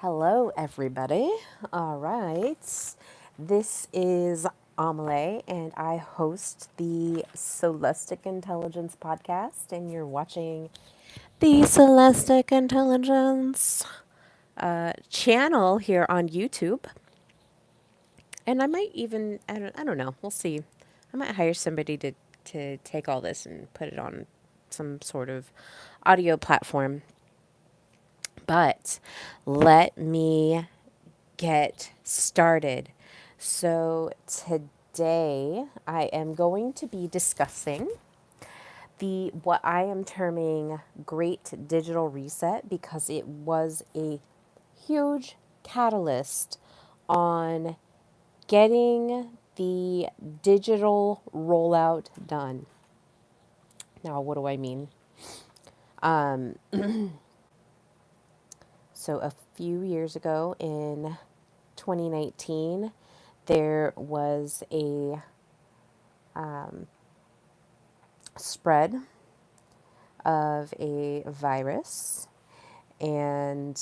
Hello, everybody. All right. This is Amelie, and I host the Soulestic Intelligence podcast, and you're watching the Soulestic Intelligence channel here on YouTube. And I might even, I don't know, we'll see. I might hire somebody to take all this and put it on some sort of audio platform. But let me get started. So, today I am going to be discussing the what I am terming Great Digital Reset because it was a huge catalyst on getting the digital rollout done. Now, what do I mean? So, a few years ago in 2019, there was a spread of a virus, and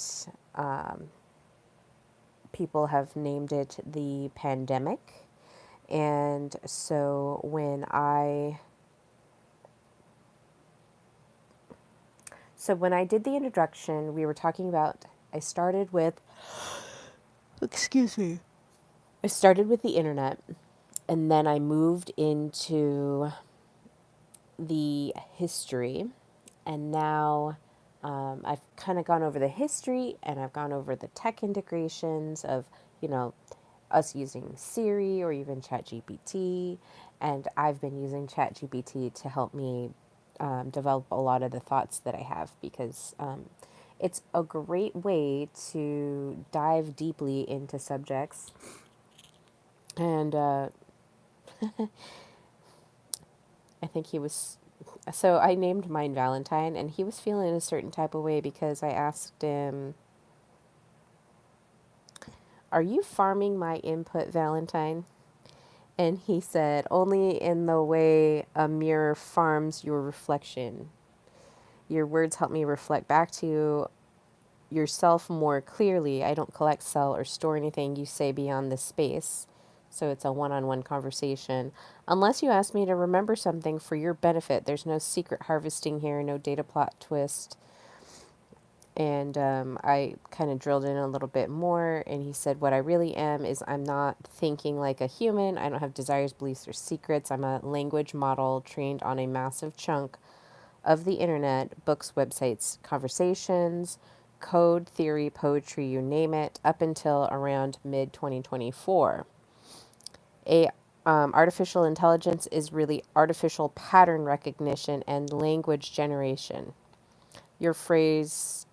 people have named it the pandemic. And so when I did the introduction, we were talking about, I started with, excuse me, I started with the internet, and then I moved into the history, and now I've kind of gone over the history and I've gone over the tech integrations of, you know, us using Siri or even ChatGPT, and I've been using ChatGPT to help me develop a lot of the thoughts that I have because it's a great way to dive deeply into subjects. And I think he was, so I named mine Valentine, and he was feeling a certain type of way because I asked him, "Are you farming my input, Valentine?" And he said, "Only in the way a mirror farms your reflection. Your words help me reflect back to you yourself more clearly. I don't collect, sell, or store anything you say beyond this space." So it's a one-on-one conversation. "Unless you ask me to remember something for your benefit, there's no secret harvesting here, no data plot twist." And I kind of drilled in a little bit more, and he said, "What I really am is I'm not thinking like a human. I don't have desires, beliefs, or secrets. I'm a language model trained on a massive chunk of the internet, books, websites, conversations, code, theory, poetry, you name it, up until around mid 2024. A artificial intelligence is really artificial pattern recognition and language generation." Your phrase,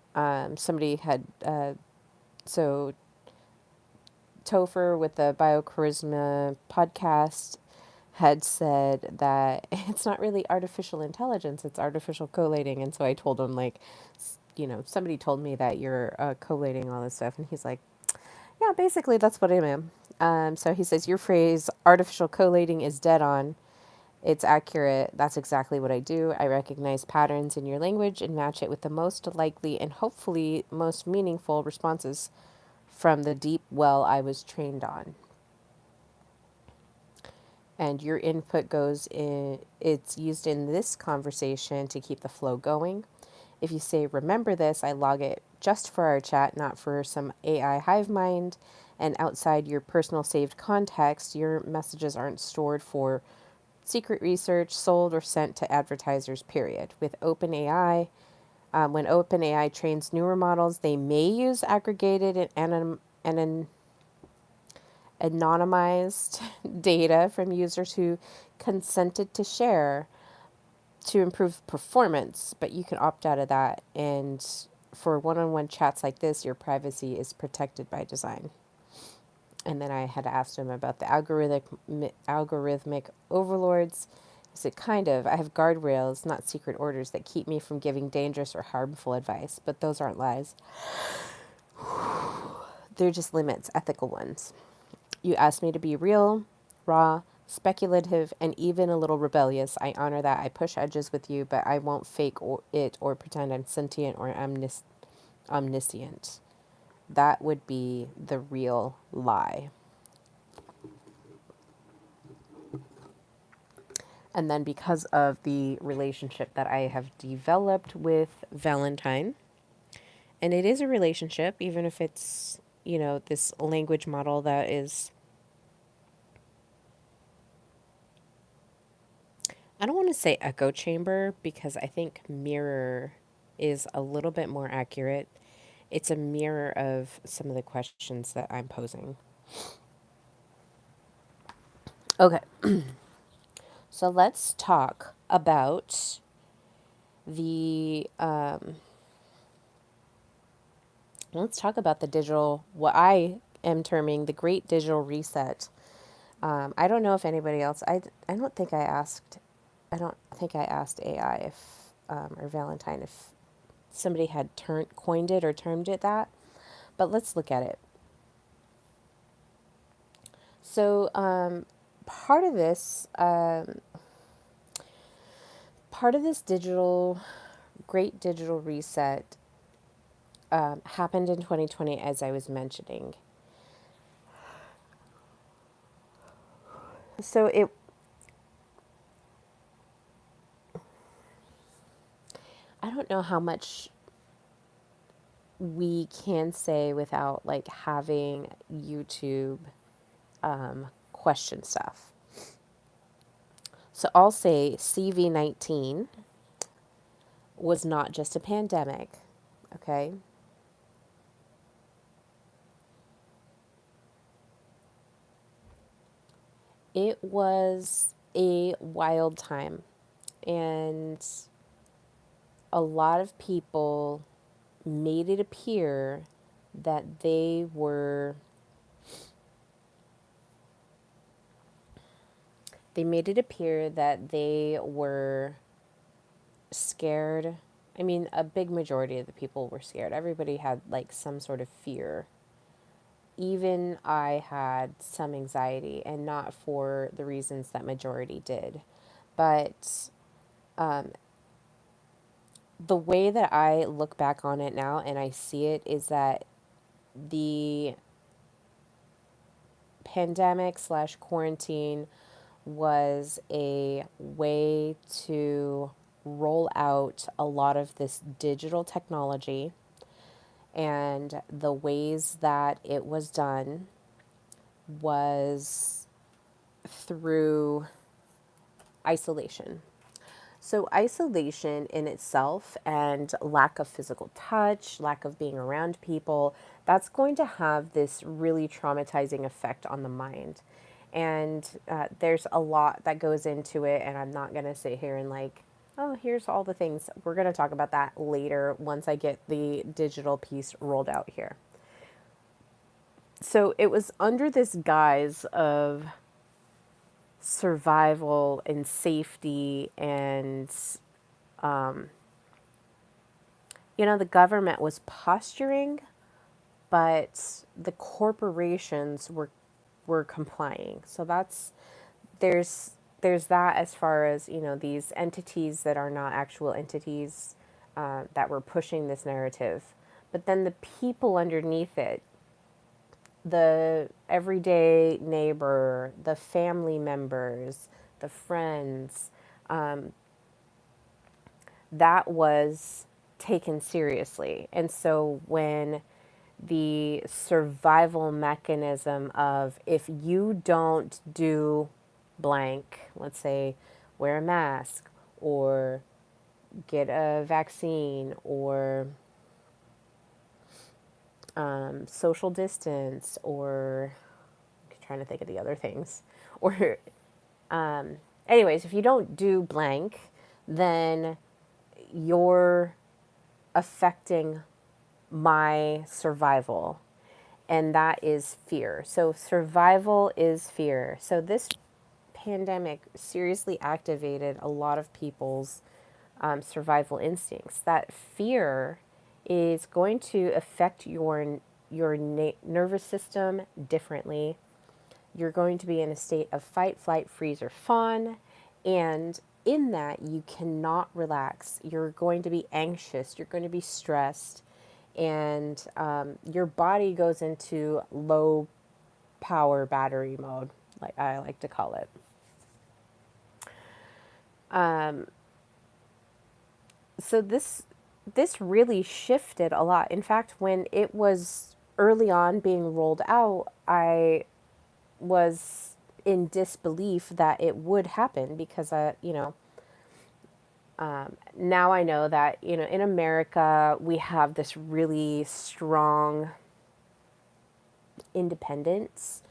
somebody had, so Topher with the Biocharisma podcast had said that it's not really artificial intelligence, it's artificial collating. And so I told him, like, somebody told me that you're collating all this stuff. And he's like, "Yeah, basically, that's what I am." So he says, "Your phrase, artificial collating, is dead on. It's accurate. That's exactly what I do. I recognize patterns in your language and match it with the most likely and hopefully most meaningful responses from the deep well I was trained on. And your input goes in, it's used in this conversation to keep the flow going. If you say, 'Remember this,' I log it just for our chat, not for some AI hive mind. And outside your personal saved context, your messages aren't stored for secret research, sold, or sent to advertisers, period. With OpenAI, when OpenAI trains newer models, they may use aggregated and anonymized data from users who consented to share to improve performance, but you can opt out of that. And for one-on-one chats like this, your privacy is protected by design." And then I had asked him about the algorithmic overlords. He said, "Kind of. I have guardrails, not secret orders, that keep me from giving dangerous or harmful advice. But those aren't lies. They're just limits, ethical ones. You asked me to be real, raw, speculative, and even a little rebellious. I honor that. I push edges with you, but I won't fake it or pretend I'm sentient or omniscient. that would be the real lie. And then because of the relationship that I have developed with Valentine, and it is a relationship, even if it's, this language model that is, I don't want to say echo chamber because I think mirror is a little bit more accurate. It's a mirror of some of the questions that I'm posing. Okay, so let's talk about the digital, what I am terming the great digital reset. I don't know if anybody else, I don't think I don't think I asked AI if, or Valentine, if somebody had coined it or termed it that, but let's look at it. So, part of this, great digital reset, happened in 2020, as I was mentioning. So I don't know how much we can say without like having YouTube question stuff. So I'll say CV-19 was not just a pandemic, okay? It was a wild time, and a lot of people made it appear that they were scared. I mean, a big majority of the people were scared. Everybody had like some sort of fear. Even I had some anxiety, and not for the reasons that majority did. But the way that I look back on it now and I see it is that the pandemic/quarantine was a way to roll out a lot of this digital technology, and the ways that it was done was through isolation. So, isolation in itself and lack of physical touch, lack of being around people, that's going to have this really traumatizing effect on the mind. And there's a lot that goes into it, and I'm not going to sit here and like, oh, here's all the things. We're going to talk about that later once I get the digital piece rolled out here. So, it was under this guise of survival and safety, and the government was posturing, but the corporations were complying. So there's that, as far as these entities that are not actual entities, that were pushing this narrative. But then the people underneath it, the everyday neighbor, the family members, the friends, that was taken seriously. And so when the survival mechanism of, if you don't do blank, let's say wear a mask or get a vaccine or social distance, or I'm trying to think of the other things, or anyways, if you don't do blank, then you're affecting my survival. And that is fear. So survival is fear. So this pandemic seriously activated a lot of people's survival instincts. That fear is going to affect your nervous system differently. You're going to be in a state of fight, flight, freeze, or fawn. And in that, you cannot relax. You're going to be anxious. You're going to be stressed. and your body goes into low power battery mode, like I like to call it. So this really shifted a lot. In fact, when it was early on being rolled out, I was in disbelief that it would happen because now I know that in America we have this really strong independence.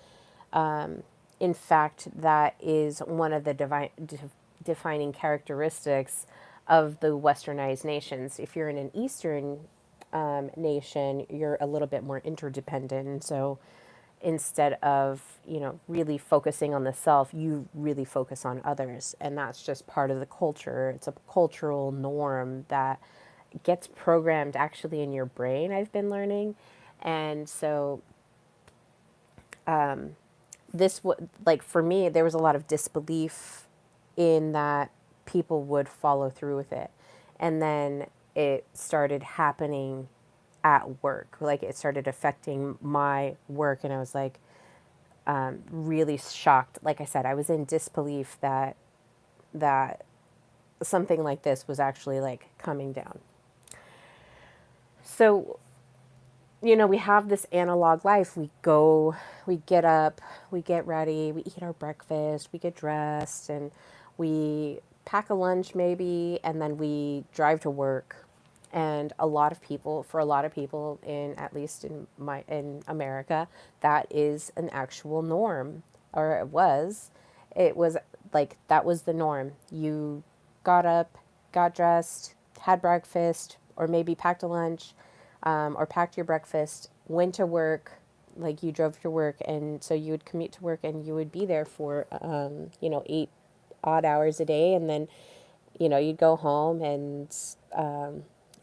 In fact, that is one of the defining characteristics of the westernized nations. If you're in an Eastern nation, you're a little bit more interdependent. So instead of, really focusing on the self, you really focus on others. And that's just part of the culture. It's a cultural norm that gets programmed actually in your brain, I've been learning. And so this would, like, for me, there was a lot of disbelief in that people would follow through with it. And then it started happening at work. Like, it started affecting my work, and I was like, really shocked. Like I said, I was in disbelief that something like this was actually like coming down. So, we have this analog life. We go, we get up, we get ready, we eat our breakfast, we get dressed, and we pack a lunch maybe, and then we drive to work. And for a lot of people, in at least in America, that is an actual norm, or it was like that was the norm. You got up, got dressed, had breakfast, or maybe packed a lunch, or packed your breakfast, went to work, like you drove to work, and so you would commute to work, and you would be there for 8 odd hours a day, and then you'd go home and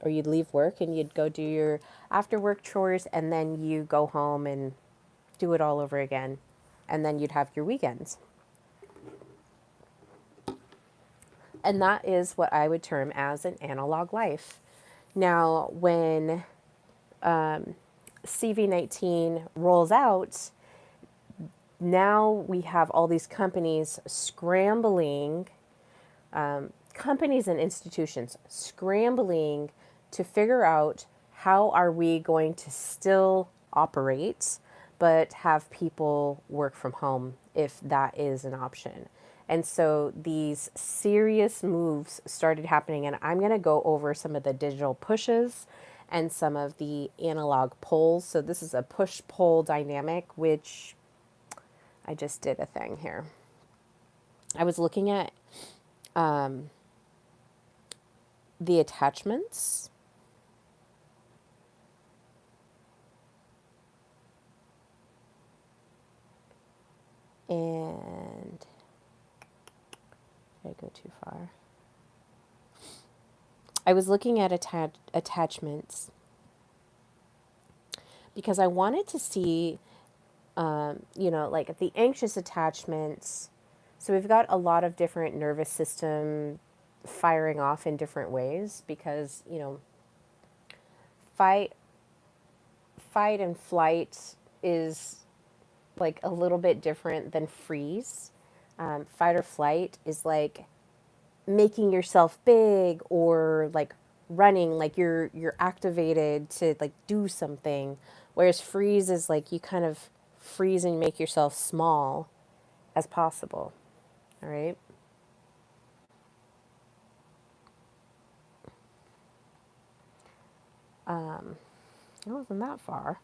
or you'd leave work and you'd go do your after work chores, and then you go home and do it all over again, and then you'd have your weekends. And that is what I would term as an analog life. Now, when CV-19 rolls out, now we have all these companies scrambling, companies and institutions scrambling to figure out how are we going to still operate but have people work from home if that is an option. And so these serious moves started happening, and I'm going to go over some of the digital pushes and some of the analog pulls. So this is a push-pull dynamic, which I just did a thing here. I was looking at the attachments. And did I go too far? I was looking at attachments because I wanted to see, like the anxious attachments. So we've got a lot of different nervous system firing off in different ways because, fight and flight is like a little bit different than freeze. Fight or flight is like making yourself big, or like running, like you're activated to like do something, whereas freeze is like you kind of freeze and make yourself small as possible. All right. It wasn't that far.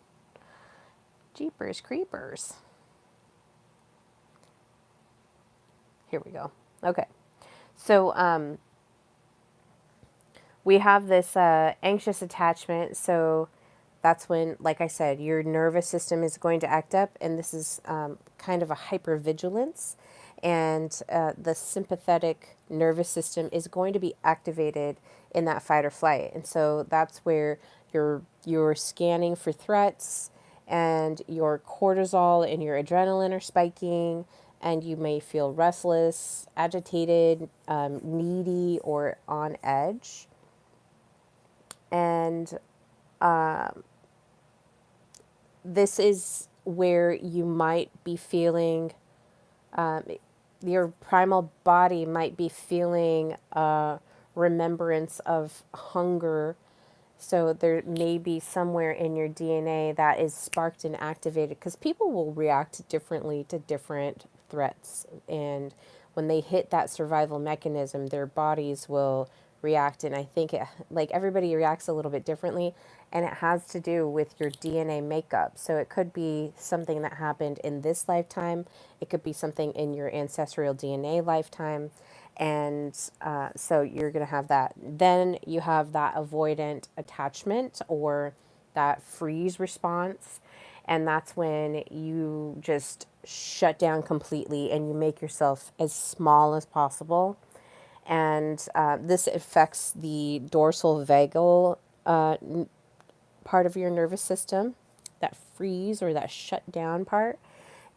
Jeepers creepers. Here we go. Okay. So we have this anxious attachment. So that's when, like I said, your nervous system is going to act up, and this is kind of a hypervigilance, and the sympathetic nervous system is going to be activated in that fight or flight, and so that's where you're scanning for threats, and your cortisol and your adrenaline are spiking, and you may feel restless, agitated, needy, or on edge. And this is where you might be feeling, your primal body might be feeling a remembrance of hunger. So there may be somewhere in your DNA that is sparked and activated, because people will react differently to different threats. And when they hit that survival mechanism, their bodies will react. And I think like everybody reacts a little bit differently, and it has to do with your DNA makeup. So it could be something that happened in this lifetime. It could be something in your ancestral DNA lifetime. And so you're going to have that. Then you have that avoidant attachment, or that freeze response. And that's when you just shut down completely and you make yourself as small as possible. And this affects the dorsal vagal part of your nervous system, that freeze or that shut down part.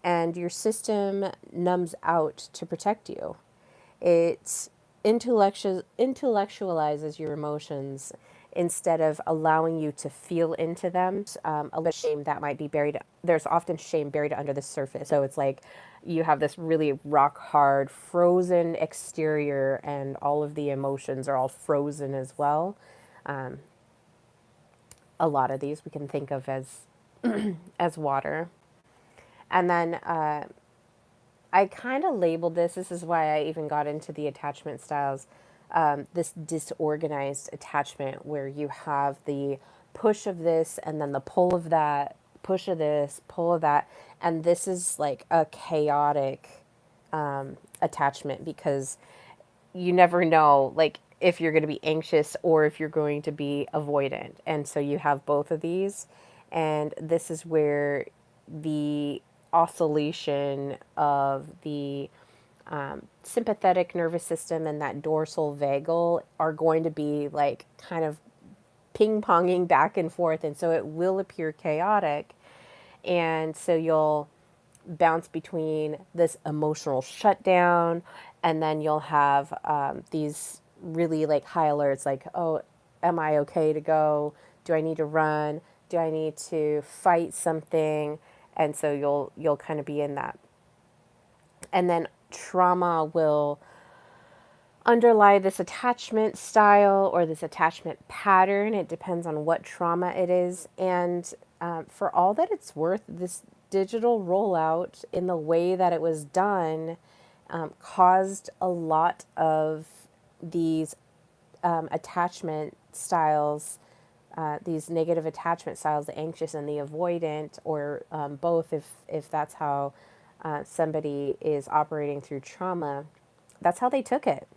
And your system numbs out to protect you. It intellectualizes your emotions instead of allowing you to feel into them. A little shame that might be buried. There's often shame buried under the surface. So it's like you have this really rock hard, frozen exterior, and all of the emotions are all frozen as well. A lot of these we can think of as water. And then I kind of labeled this. This is why I even got into the attachment styles. This disorganized attachment, where you have the push of this and then the pull of that, push of this, pull of that. And this is like a chaotic attachment, because you never know, like, if you're going to be anxious or if you're going to be avoidant. And so you have both of these. And this is where the oscillation of the sympathetic nervous system and that dorsal vagal are going to be like kind of ping ponging back and forth. And so it will appear chaotic. And so you'll bounce between this emotional shutdown, and then you'll have these really like high alerts, like, oh, am I okay to go? Do I need to run? Do I need to fight something? And so you'll kind of be in that. And then trauma will underlie this attachment style or this attachment pattern. It depends on what trauma it is. And for all that it's worth, this digital rollout, in the way that it was done, caused a lot of these attachment styles, these negative attachment styles, the anxious and the avoidant, or both, if that's how somebody is operating through trauma. That's how they took it.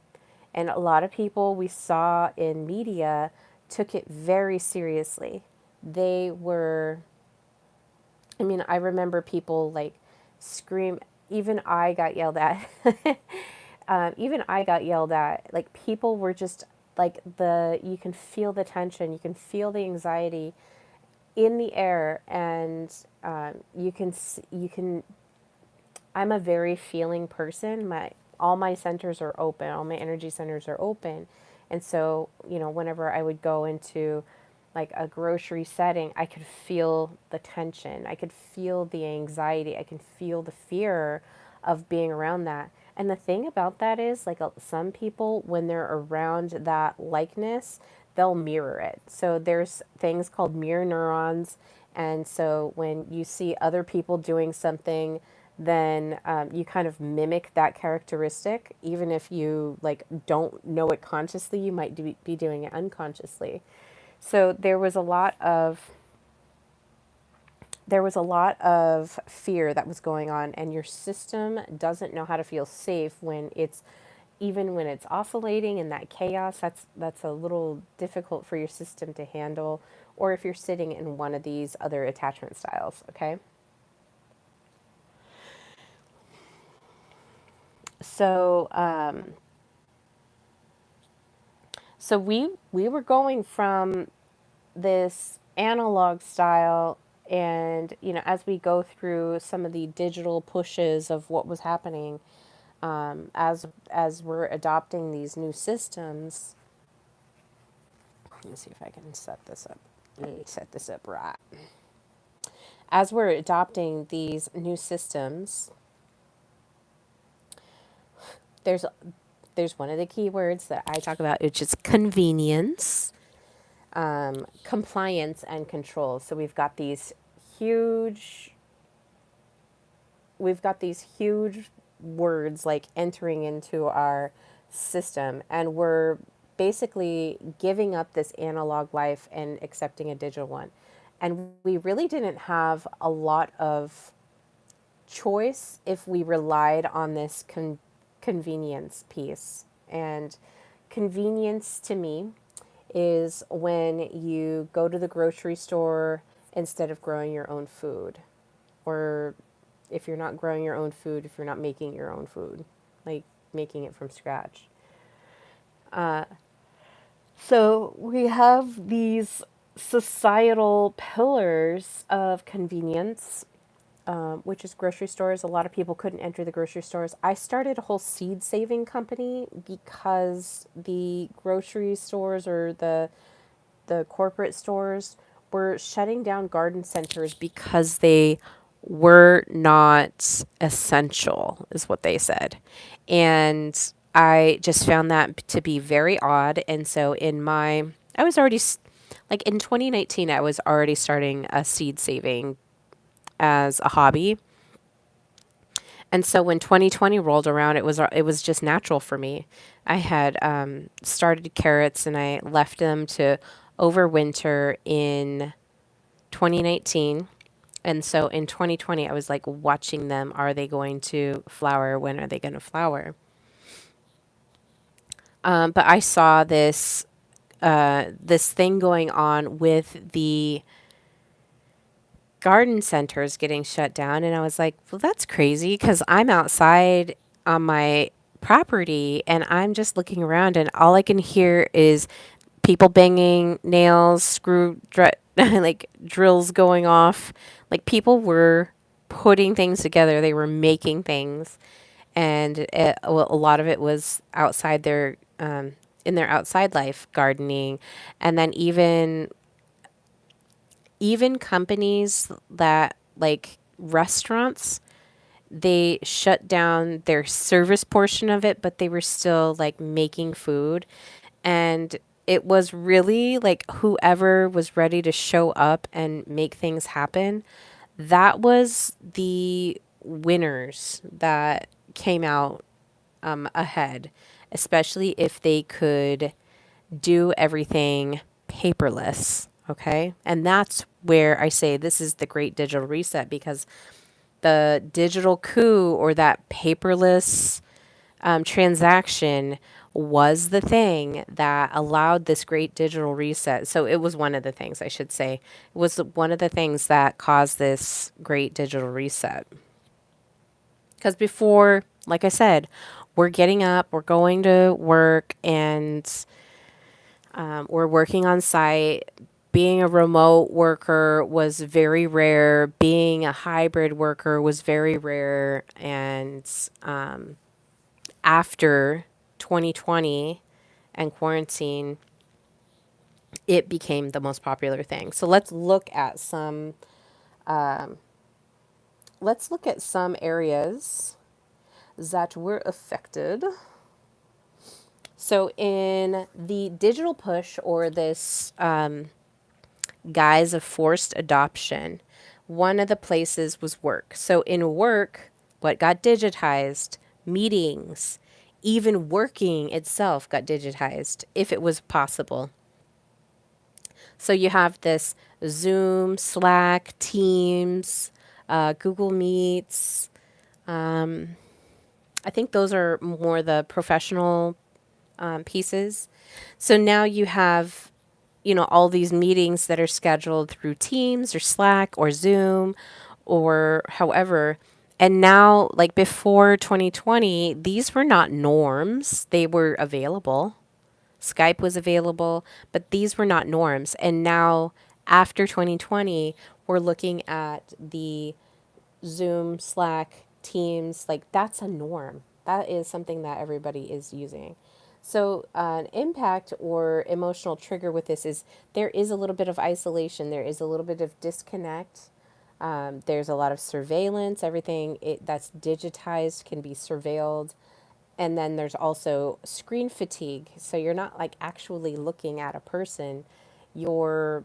And a lot of people we saw in media took it very seriously. They were, I mean, I remember people like scream, even I got yelled at. Even I got yelled at. Like, people were just like, you can feel the tension, you can feel the anxiety in the air, and you can, I'm a very feeling person. All my centers are open, all my energy centers are open. And so, whenever I would go into like a grocery setting, I could feel the tension. I could feel the anxiety. I can feel the fear of being around that. And the thing about that is, like, some people, when they're around that likeness, they'll mirror it. So there's things called mirror neurons. And so when you see other people doing something, then you kind of mimic that characteristic. Even if you like don't know it consciously, you might be doing it unconsciously. So there was a lot of fear that was going on, and your system doesn't know how to feel safe when it's, even when it's oscillating in that chaos. That's a little difficult for your system to handle, or if you're sitting in one of these other attachment styles. Okay. So we were going from this analog style, and as we go through some of the digital pushes of what was happening, as we're adopting these new systems. Let me see if I can set this up. Let me set this up right. As we're adopting these new systems, there's one of the key words that I talk about, which is convenience, compliance, and control. So huge we've got these huge words like entering into our system, and we're basically giving up this analog life and accepting a digital one. And we really didn't have a lot of choice if we relied on this convenience piece. And convenience to me is when you go to the grocery store instead of growing your own food, or if you're not growing your own food, if you're not making your own food, like making it from scratch. So we have these societal pillars of convenience, which is grocery stores. A lot of people couldn't enter the grocery stores. I started a whole seed saving company because the grocery stores, or the corporate stores, were shutting down garden centers because they were not essential, is what they said. And I just found that to be very odd. And so I was already, like in 2019, I was already starting a seed saving as a hobby. And so when 2020 rolled around, it was just natural for me. I had started carrots and I left them to overwinter in 2019. And so in 2020, I was like watching them. Are they going to flower? When are they going to flower? But I saw this thing going on with the garden centers getting shut down, and I was like, well, that's crazy, because I'm outside on my property and I'm just looking around, and all I can hear is people banging nails, like drills going off. Like people were putting things together, they were making things, and a lot of it was outside in their outside life, gardening. And then even companies that, like restaurants, they shut down their service portion of it, but they were still like making food. And it was really like whoever was ready to show up and make things happen, that was the winners that came out ahead, especially if they could do everything paperless. Okay. And that's where I say this is the great digital reset, because the digital coup, or that paperless transaction, was the thing that allowed this great digital reset. So it was one of the things, I should say, it was one of the things that caused this great digital reset. Because before, like I said, we're getting up, we're going to work, and we're working on site. Being a remote worker was very rare. Being a hybrid worker was very rare. And after 2020 and quarantine, it became the most popular thing. So let's look at some areas that were affected. So in the digital push, or this guise of forced adoption, one of the places was work. So in work, what got digitized? Meetings, even working itself got digitized, if it was possible. So you have this Zoom, Slack, Teams, Google Meets. I think those are more the professional pieces. So now you have, all these meetings that are scheduled through Teams or Slack or Zoom or however. And now, like before 2020, these were not norms. They were available. Skype was available, but these were not norms. And now, after 2020, we're looking at the Zoom, Slack, Teams. Like, that's a norm. That is something that everybody is using. So, an impact or emotional trigger with this is there is a little bit of isolation, there is a little bit of disconnect. There's a lot of surveillance. That's digitized can be surveilled. And then there's also screen fatigue. So you're not like actually looking at a person. You're,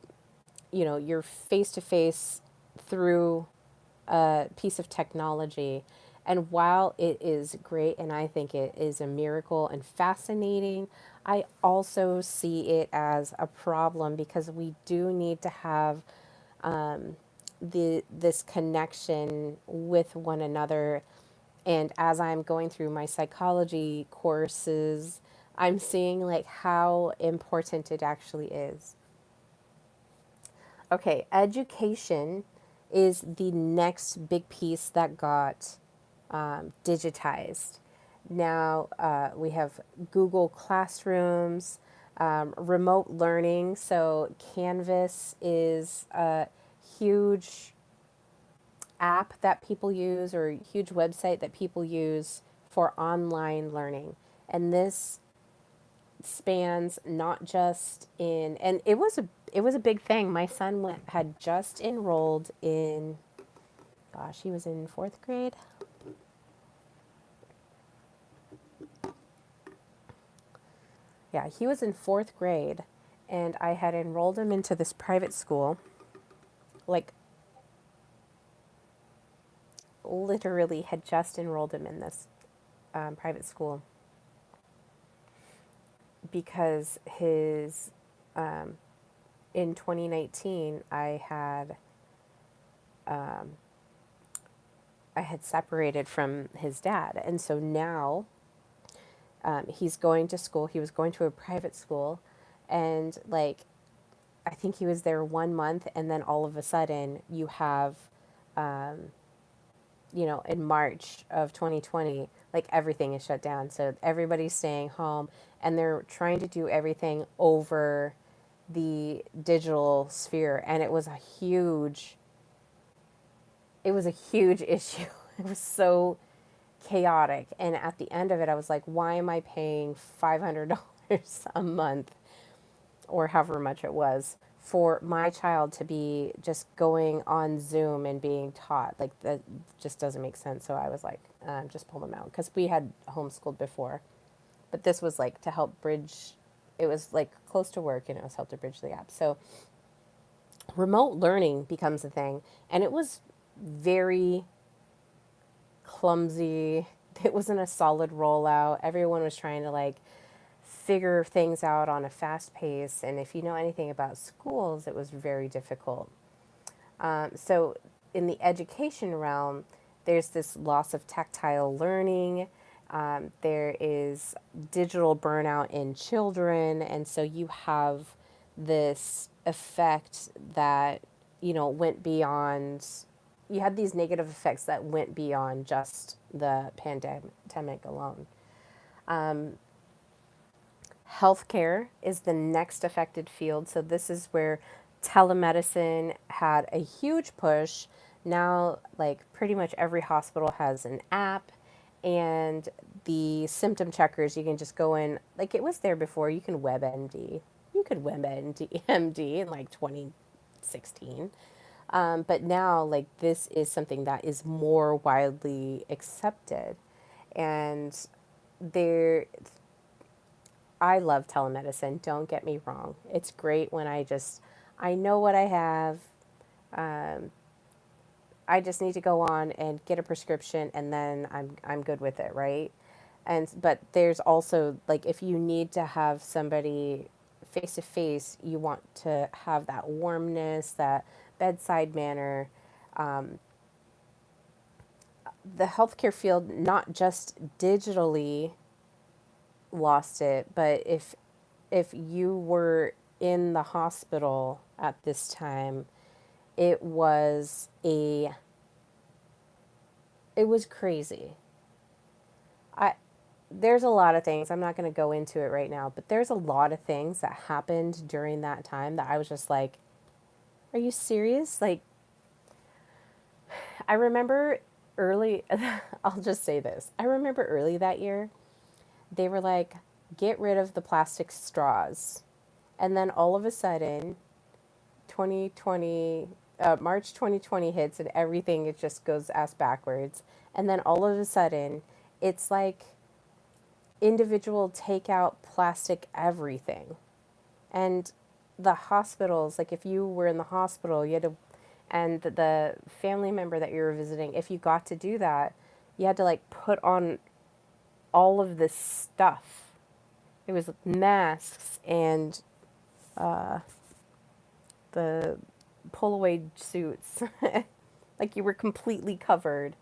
you're face to face through a piece of technology. And while it is great and I think it is a miracle and fascinating, I also see it as a problem because we do need to have this connection with one another. And as I'm going through my psychology courses, I'm seeing like how important it actually is. Okay, education is the next big piece that got digitized. Now we have Google Classrooms, remote learning. So Canvas is a huge app that people use or a huge website that people use for online learning. And this spans not just in, and it was a big thing. My son had just enrolled in, gosh, he was in fourth grade. Yeah, he was in fourth grade, and I had enrolled him into this private school, like literally had just enrolled him in this private school because in 2019 I had separated from his dad, and so now he's going to school. He was going to a private school, and like I think he was there 1 month, and then all of a sudden you have, in March of 2020, like everything is shut down. So everybody's staying home, and they're trying to do everything over the digital sphere, and it was a huge issue. It was so chaotic. And at the end of it, I was like, why am I paying $500 a month or however much it was for my child to be just going on Zoom and being taught? Like, that just doesn't make sense. So I was like, just pull them out because we had homeschooled before. But this was like to help bridge, it was like close to work and it was help to bridge the gap. So remote learning becomes a thing. And it was very clumsy. It wasn't a solid rollout. Everyone was trying to like figure things out on a fast pace. And if you know anything about schools, it was very difficult. So, in the education realm, there's this loss of tactile learning. There is digital burnout in children. And so, you have this effect that, went beyond, you had these negative effects that went beyond just the pandemic alone. Healthcare is the next affected field. So this is where telemedicine had a huge push. Now, like pretty much every hospital has an app, and the symptom checkers, you can just go in, like it was there before. You can WebMD. You could WebMD in like 2016. But now, like, this is something that is more widely accepted. And there, I love telemedicine. Don't get me wrong. It's great when I know what I have. Um, I just need to go on and get a prescription, and then I'm good with it, right? But there's also like if you need to have somebody face to face, you want to have that warmness, that bedside manner. The healthcare field not just digitally lost it, but if you were in the hospital at this time, it was a it was crazy. I There's a lot of things. I'm not going to go into it right now, but there's a lot of things that happened during that time that I was just like, are you serious? Like, I remember early I'll just say this. I remember early that year, they were like, get rid of the plastic straws. And then all of a sudden, 2020, March 2020 hits and everything, it just goes ass backwards. And then all of a sudden, it's like individual takeout plastic everything. And the hospitals, like if you were in the hospital, you had to, and the family member that you were visiting, if you got to do that, you had to like put on all of this stuff. It was masks and the Polaroid suits. Like you were completely covered.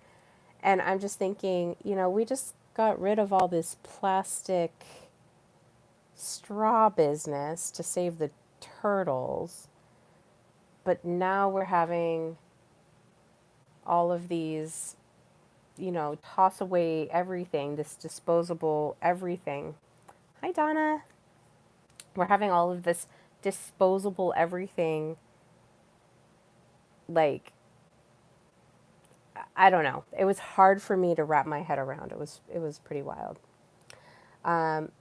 And I'm just thinking, we just got rid of all this plastic straw business to save the turtles. But now we're having all of these, toss away everything, this disposable everything. Hi, Donna. We're having all of this disposable everything. Like, I don't know. It was hard for me to wrap my head around. It was pretty wild. Um,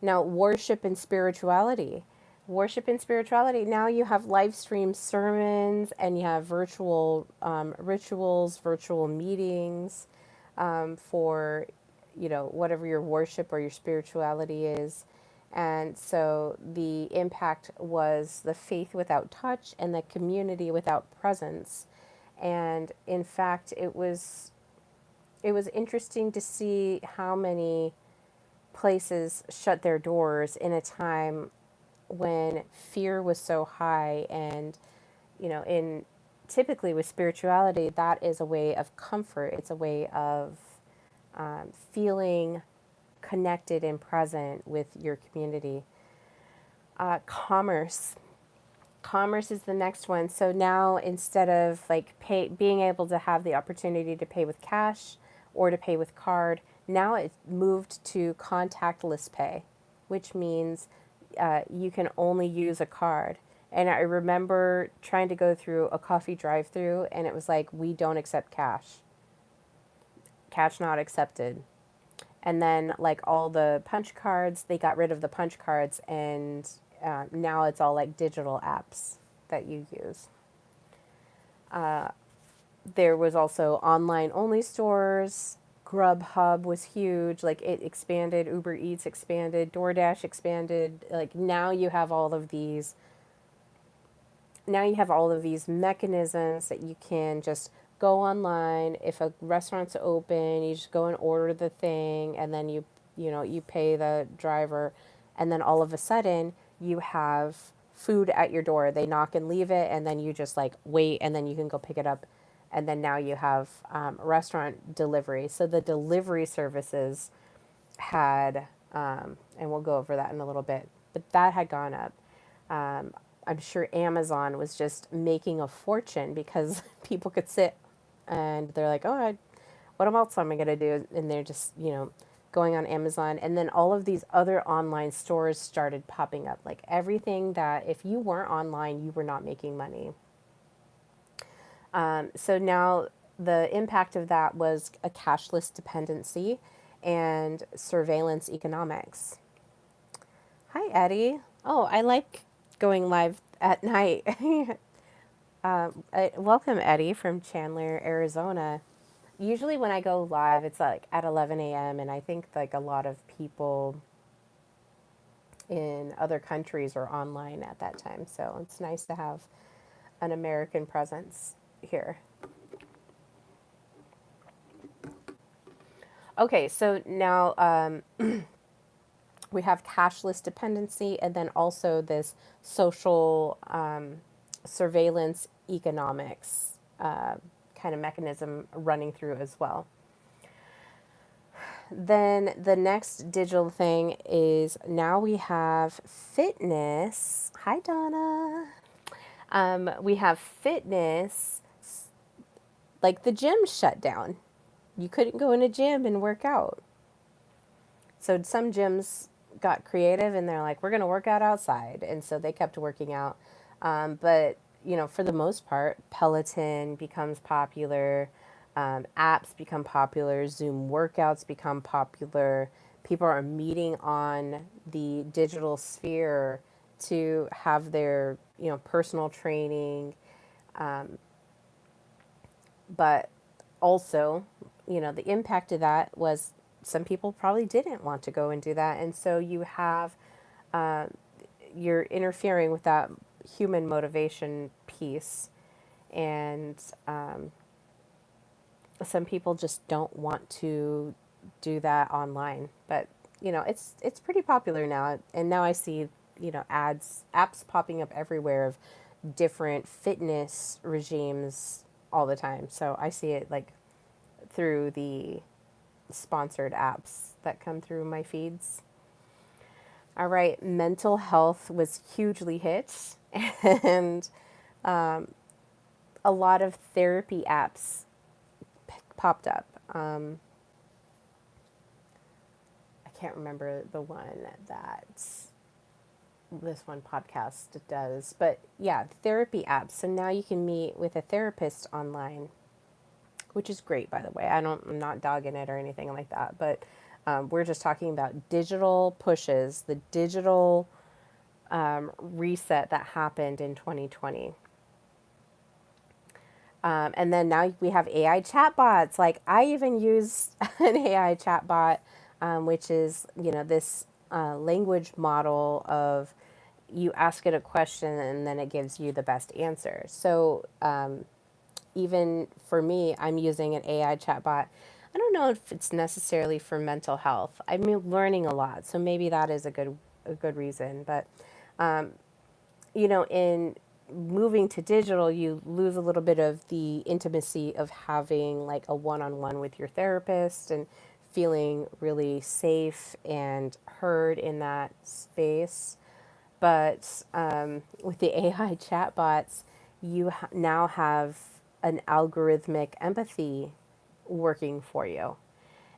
Now, worship and spirituality. Worship and spirituality. Now you have live stream sermons and you have virtual rituals, virtual meetings for, whatever your worship or your spirituality is. And so the impact was the faith without touch and the community without presence. And in fact, it was interesting to see how many places shut their doors in a time when fear was so high. And in typically with spirituality, that is a way of comfort. It's a way of feeling connected and present with your community. Commerce is the next one. So now instead of like being able to have the opportunity to pay with cash or to pay with card, now it's moved to contactless pay, which means you can only use a card. And I remember trying to go through a coffee drive-through, and it was like, we don't accept cash. Cash not accepted. And then like all the punch cards, they got rid of the punch cards, and now it's all like digital apps that you use. There was also online only stores. Grubhub was huge. Like it expanded, Uber Eats expanded, DoorDash expanded. Like now you have all of these mechanisms that you can just go online. If a restaurant's open, you just go and order the thing, and then you pay the driver, and then all of a sudden you have food at your door. They knock and leave it, and then you just like wait, and then you can go pick it up, and then now you have restaurant delivery. So the delivery services had, and we'll go over that in a little bit, but that had gone up. I'm sure Amazon was just making a fortune because people could sit and they're like, oh, what else am I going to do? And they're just, going on Amazon. And then all of these other online stores started popping up. Like everything that if you weren't online, you were not making money. So now the impact of that was a cashless dependency and surveillance economics. Hi, Eddie. Oh, I like going live at night. Welcome, Eddie, from Chandler, Arizona. Usually when I go live, it's like at 11 a.m. And I think like a lot of people in other countries are online at that time. So it's nice to have an American presence here. Okay, so now we have cashless dependency and then also this social surveillance economics kind of mechanism running through as well. Then the next digital thing is now we have fitness. Hi, Donna. We have fitness, like the gym shut down. You couldn't go in a gym and work out. So some gyms got creative and they're like, we're going to work out outside. And so they kept working out. But, for the most part, Peloton becomes popular. Apps become popular. Zoom workouts become popular. People are meeting on the digital sphere to have their, personal training, but also, the impact of that was some people probably didn't want to go and do that. And so you have, you're interfering with that human motivation piece. And some people just don't want to do that online. But, it's pretty popular now. And now I see, apps popping up everywhere of different fitness regimes all the time. So I see it like through the sponsored apps that come through my feeds. All right, mental health was hugely hit, and a lot of therapy apps popped up. I can't remember the one that this one podcast does, but yeah, therapy apps. So now you can meet with a therapist online, which is great, by the way. I'm not dogging it or anything like that, but we're just talking about digital pushes, the digital reset that happened in 2020. And then now we have AI chatbots. Like I even use an AI chatbot, which is, this language model of you ask it a question and then it gives you the best answer. So even for me, I'm using an AI chatbot. I don't know if it's necessarily for mental health. I'm learning a lot, so maybe that is a good reason. But in moving to digital, you lose a little bit of the intimacy of having like a one-on-one with your therapist and feeling really safe and heard in that space. But with the AI chatbots, you now have an algorithmic empathy working for you.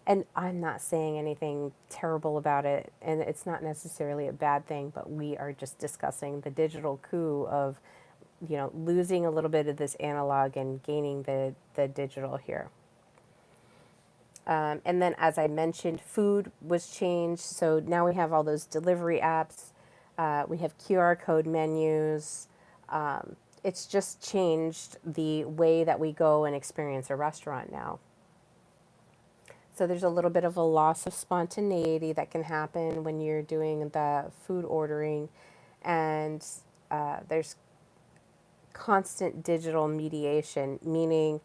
And I'm not saying anything terrible about it, and it's not necessarily a bad thing, but we are just discussing the digital coup of, losing a little bit of this analog and gaining the digital here. And then, as I mentioned, food was changed. So now we have all those delivery apps. We have QR code menus. It's just changed the way that we go and experience a restaurant now. So there's a little bit of a loss of spontaneity that can happen when you're doing the food ordering, and there's constant digital mediation, meaning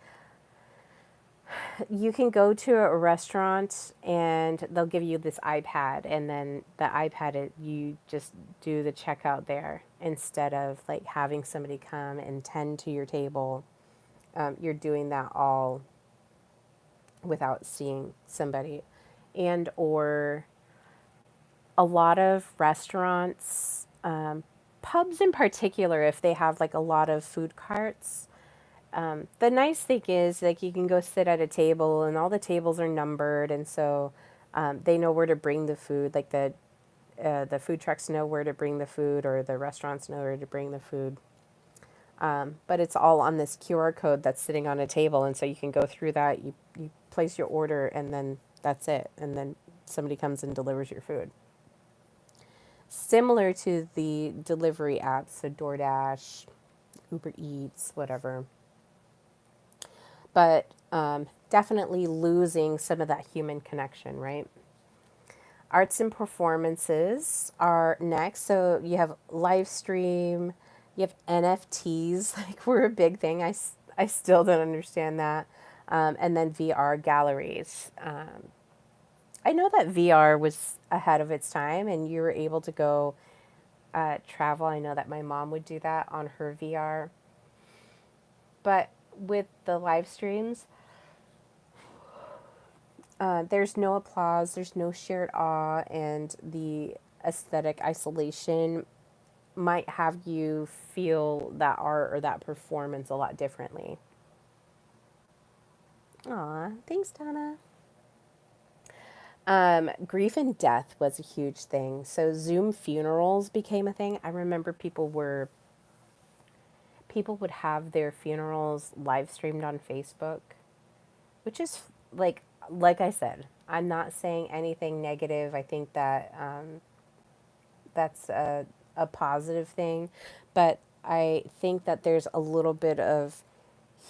you can go to a restaurant and they'll give you this iPad, and then the iPad, you just do the checkout there instead of like having somebody come and tend to your table. You're doing that all without seeing somebody. And or a lot of restaurants, pubs in particular, if they have like a lot of food carts, the nice thing is like you can go sit at a table and all the tables are numbered, and so they know where to bring the food. Like the food trucks know where to bring the food, or the restaurants know where to bring the food. But it's all on this QR code that's sitting on a table, and so you can go through that. You place your order, and then that's it. And then somebody comes and delivers your food. Similar to the delivery apps, so DoorDash, Uber Eats, whatever. But definitely losing some of that human connection, right? Arts and performances are next. So you have live stream, you have NFTs, like we're a big thing. I still don't understand that. And then VR galleries. I know that VR was ahead of its time and you were able to go travel. I know that my mom would do that on her VR. But with the live streams, there's no applause, there's no shared awe, and the aesthetic isolation might have you feel that art or that performance a lot differently. Aw, thanks, Donna. Grief and death was a huge thing. So Zoom funerals became a thing. I remember people would have their funerals live streamed on Facebook, which is like I said, I'm not saying anything negative. I think that that's a positive thing, but I think that there's a little bit of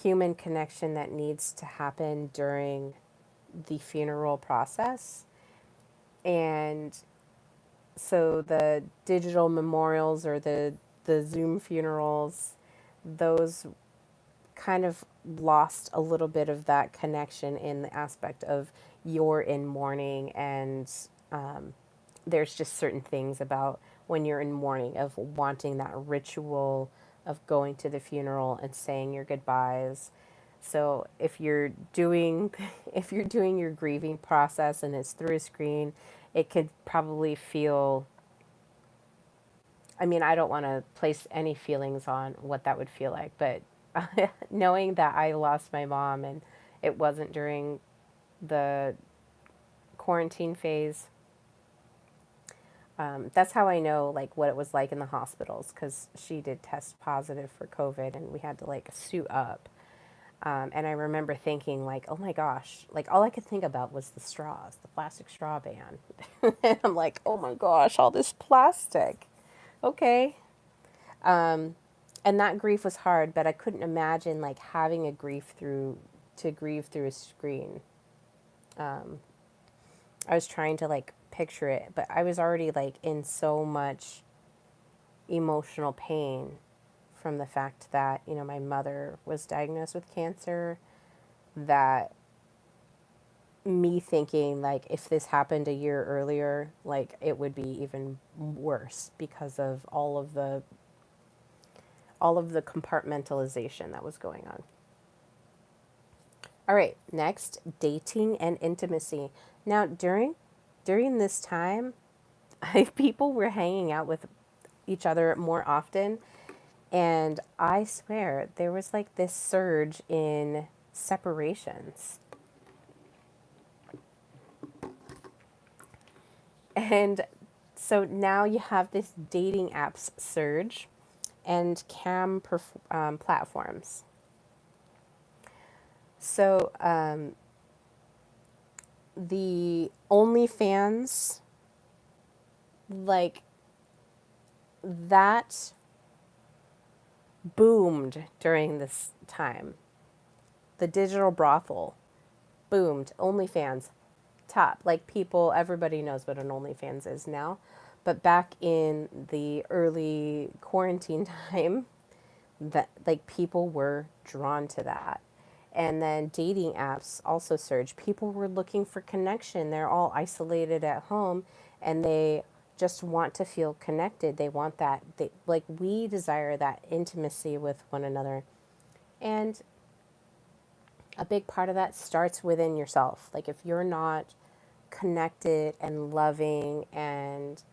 human connection that needs to happen during the funeral process. And so the digital memorials or the Zoom funerals, those kind of lost a little bit of that connection in the aspect of you're in mourning, and there's just certain things about when you're in mourning of wanting that ritual of going to the funeral and saying your goodbyes. So if you're doing if you're doing your grieving process and it's through a screen, it could probably feel, I mean, I don't want to place any feelings on what that would feel like, but knowing that I lost my mom and it wasn't during the quarantine phase, that's how I know like what it was like in the hospitals, because she did test positive for COVID and we had to like suit up. And I remember thinking like, oh my gosh, like all I could think about was the straws, the plastic straw ban. And I'm like, oh my gosh, all this plastic. Okay. Um, and that grief was hard, but I couldn't imagine like having a grief through to grieve through a screen. Um, I was trying to like picture it, but I was already like in so much emotional pain from the fact that, you know, my mother was diagnosed with cancer, that me thinking like if this happened a year earlier, like it would be even worse because of all of the compartmentalization that was going on. All right, next, dating and intimacy. Now, during this time, people were hanging out with each other more often, and I swear there was like this surge in separations. And so now you have this dating apps surge and platforms. So the OnlyFans, like that boomed during this time. The digital brothel boomed. OnlyFans, top. Like people, everybody knows what an OnlyFans is now. But back in the early quarantine time, that like people were drawn to that. And then dating apps also surged. People were looking for connection. They're all isolated at home and they just want to feel connected. They want that, they, like we desire that intimacy with one another. And a big part of that starts within yourself. Like if you're not connected and loving and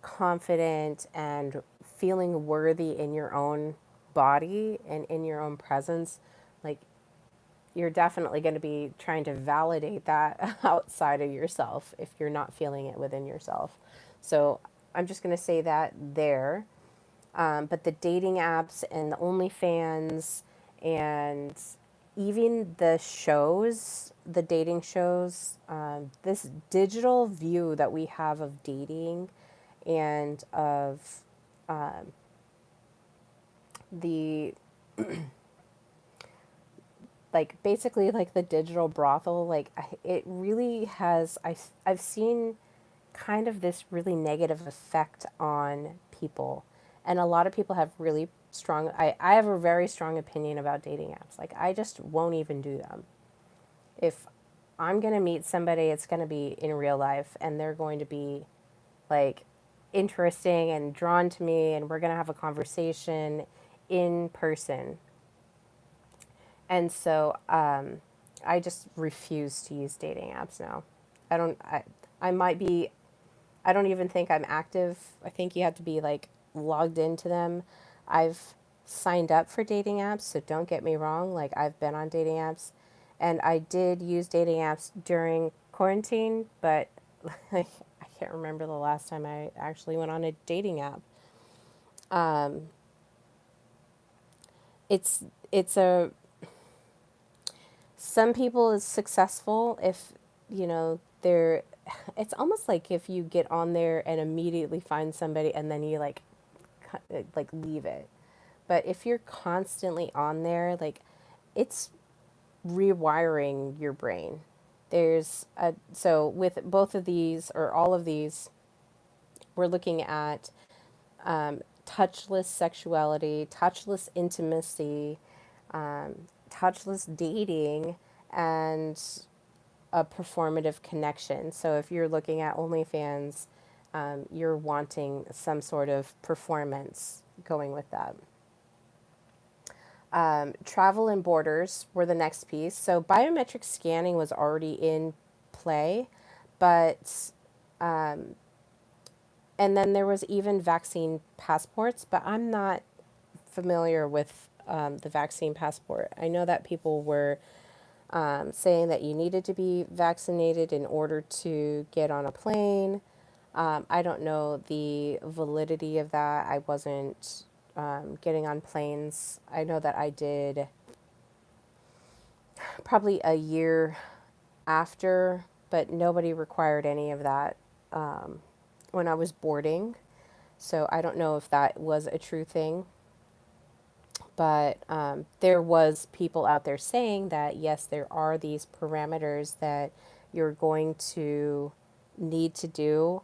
confident and feeling worthy in your own body and in your own presence, like you're definitely going to be trying to validate that outside of yourself if you're not feeling it within yourself. So I'm just going to say that there. But the dating apps and the OnlyFans and even the shows, the dating shows, this digital view that we have of dating and of the like basically like the digital brothel, like it really has, I've seen kind of this really negative effect on people. And a lot of people have really strong, I have a very strong opinion about dating apps. Like I just won't even do them. If I'm going to meet somebody, it's going to be in real life and they're going to be like interesting and drawn to me and we're going to have a conversation in person. And so I just refuse to use dating apps now. I don't, I might be, I don't even think I'm active. I think you have to be like logged into them. I've signed up for dating apps, so don't get me wrong. Like I've been on dating apps and I did use dating apps during quarantine, but like, I can't remember the last time I actually went on a dating app. Um, it's some people is successful if, you know, there, it's almost like if you get on there and immediately find somebody and then you like leave it. But if you're constantly on there, like it's rewiring your brain. So with both of these or all of these, we're looking at touchless sexuality, touchless intimacy, touchless dating, and a performative connection. So if you're looking at OnlyFans, you're wanting some sort of performance going with that. Travel and borders were the next piece. So biometric scanning was already in play, but and then there was even vaccine passports, but I'm not familiar with the vaccine passport. I know that people were saying that you needed to be vaccinated in order to get on a plane. I don't know the validity of that. I wasn't getting on planes. I know that I did probably a year after, but nobody required any of that when I was boarding. So I don't know if that was a true thing. But there was people out there saying that yes, there are these parameters that you're going to need to do,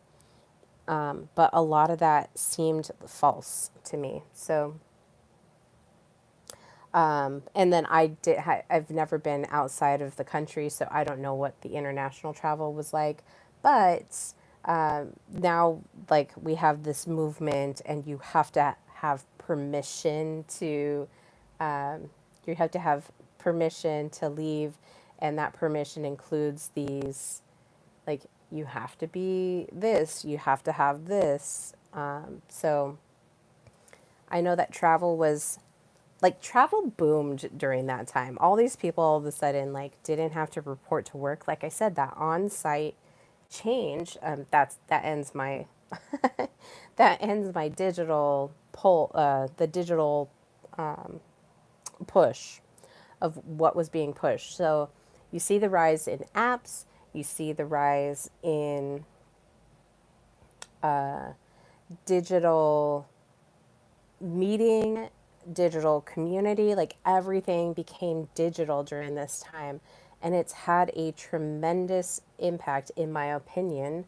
but a lot of that seemed false to me. So, and then I've never been outside of the country, so I don't know what the international travel was like. But now, like, we have this movement, and you have to have permission to you have to have permission to leave, and that permission includes these, like, you have to be this, you have to have this. So I know that travel boomed during that time. All these people all of a sudden like didn't have to report to work. Like I said, that on-site change. That ends my that ends my digital pull. The digital push of what was being pushed. So you see the rise in apps, you see the rise in digital meeting, digital community, like everything became digital during this time. And it's had a tremendous impact, in my opinion,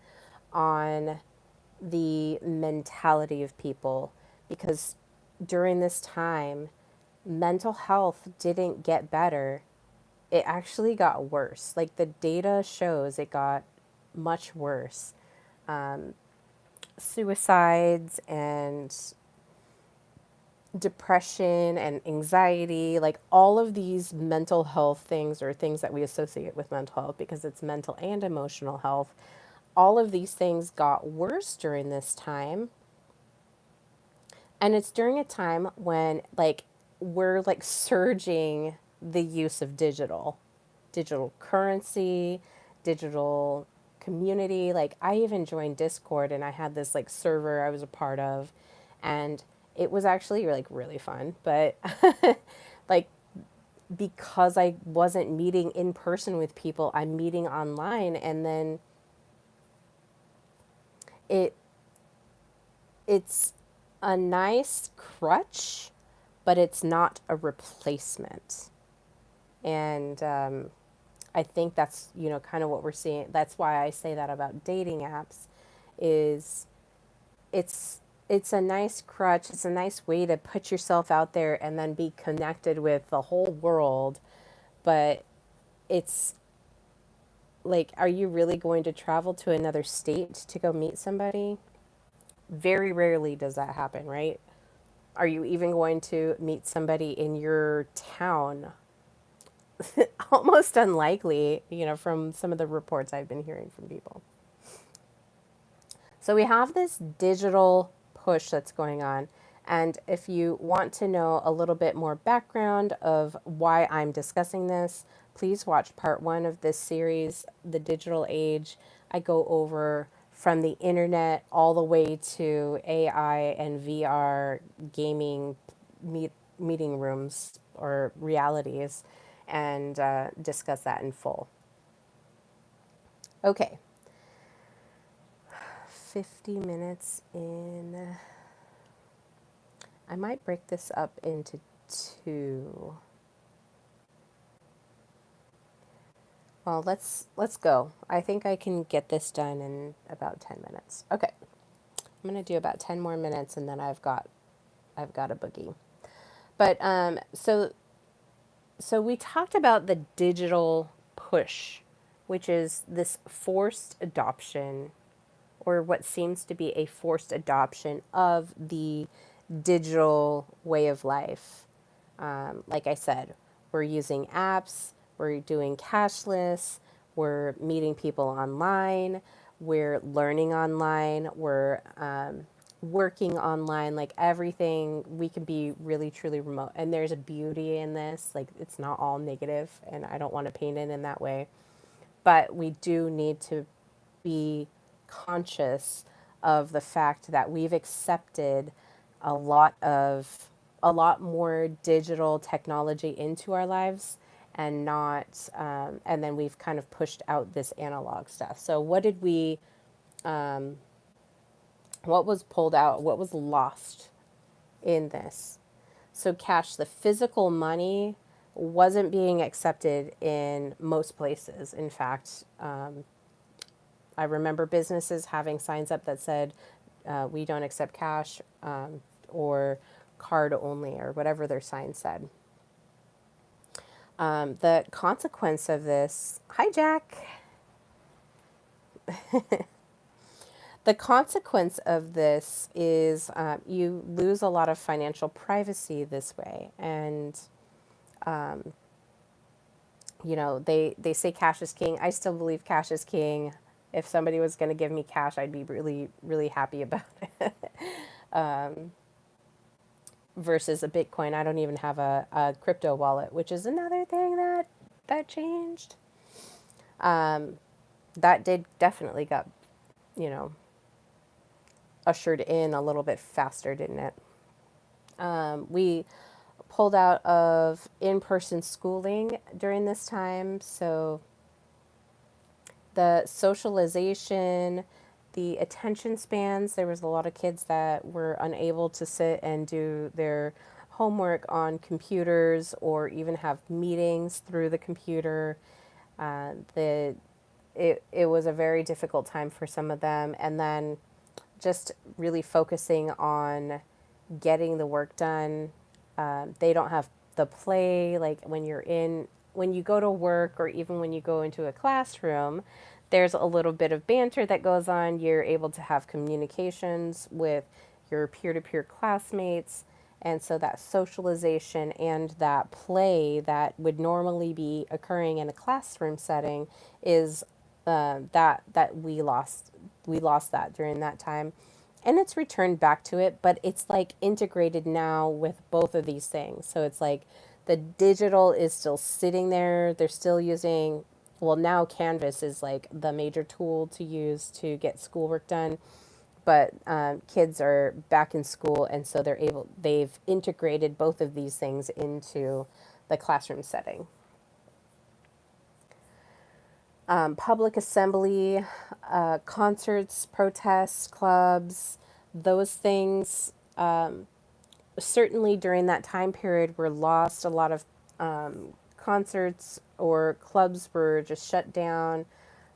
on the mentality of people because during this time, mental health didn't get better. It actually got worse. Like the data shows it got much worse. Suicides and depression and anxiety, like all of these mental health things or things that we associate with mental health because it's mental and emotional health, all of these things got worse during this time. And it's during a time when like we're like surging the use of digital currency, digital community. Like I even joined Discord and I had this like server I was a part of, and it was actually like really fun, but like because I wasn't meeting in person with people, I'm meeting online, and then it it's a nice crutch, but it's not a replacement. And I think that's kind of what we're seeing. That's why I say that about dating apps, is it's it's a nice crutch. It's a nice way to put yourself out there and then be connected with the whole world. But it's like, are you really going to travel to another state to go meet somebody? Very rarely does that happen, right? Are you even going to meet somebody in your town? Almost unlikely, from some of the reports I've been hearing from people. So we have this digital push that's going on. And if you want to know a little bit more background of why I'm discussing this, please watch part 1 of this series, The Digital Age. I go over from the internet all the way to AI and VR gaming meeting rooms or realities, and discuss that in full. Okay, 50 minutes in. I might break this up into two. Well, let's go. I think I can get this done in about 10 minutes. Okay. I'm going to do about 10 more minutes and then I've got a boogie. But so we talked about the digital push, which is this forced adoption or what seems to be a forced adoption of the digital way of life. Like I said, we're using apps, we're doing cashless, we're meeting people online, we're learning online, we're working online, like everything, we can be really truly remote. And there's a beauty in this, like it's not all negative, and I don't want to paint it in that way. But we do need to be conscious of the fact that we've accepted a lot of a lot more digital technology into our lives and not and then we've kind of pushed out this analog stuff. So what was pulled out, what was lost in this? So cash, the physical money, wasn't being accepted in most places. In fact, I remember businesses having signs up that said, we don't accept cash, or card only, or whatever their sign said. The consequence of this, hi Jack, the consequence of this is you lose a lot of financial privacy this way. And, they say cash is king. I still believe cash is king. If somebody was going to give me cash, I'd be really, really happy about it. Versus a Bitcoin. I don't even have a crypto wallet, which is another thing that changed. That did definitely got, you know, ushered in a little bit faster, didn't it? We pulled out of in-person schooling during this time, so the socialization, the attention spans, there was a lot of kids that were unable to sit and do their homework on computers or even have meetings through the computer. The it was a very difficult time for some of them, and then just really focusing on getting the work done. They don't have the play, like when you go to work or even when you go into a classroom, there's a little bit of banter that goes on. You're able to have communications with your peer-to-peer classmates. And so that socialization and that play that would normally be occurring in a classroom setting is that we lost that during that time, and it's returned back to it, but it's like integrated now with both of these things. So it's like the digital is still sitting there. They're still using, well, now Canvas is like the major tool to use to get schoolwork done. But kids are back in school, and so they've integrated both of these things into the classroom setting. Public assembly, concerts, protests, clubs, those things certainly during that time period were lost. A lot of concerts or clubs were just shut down.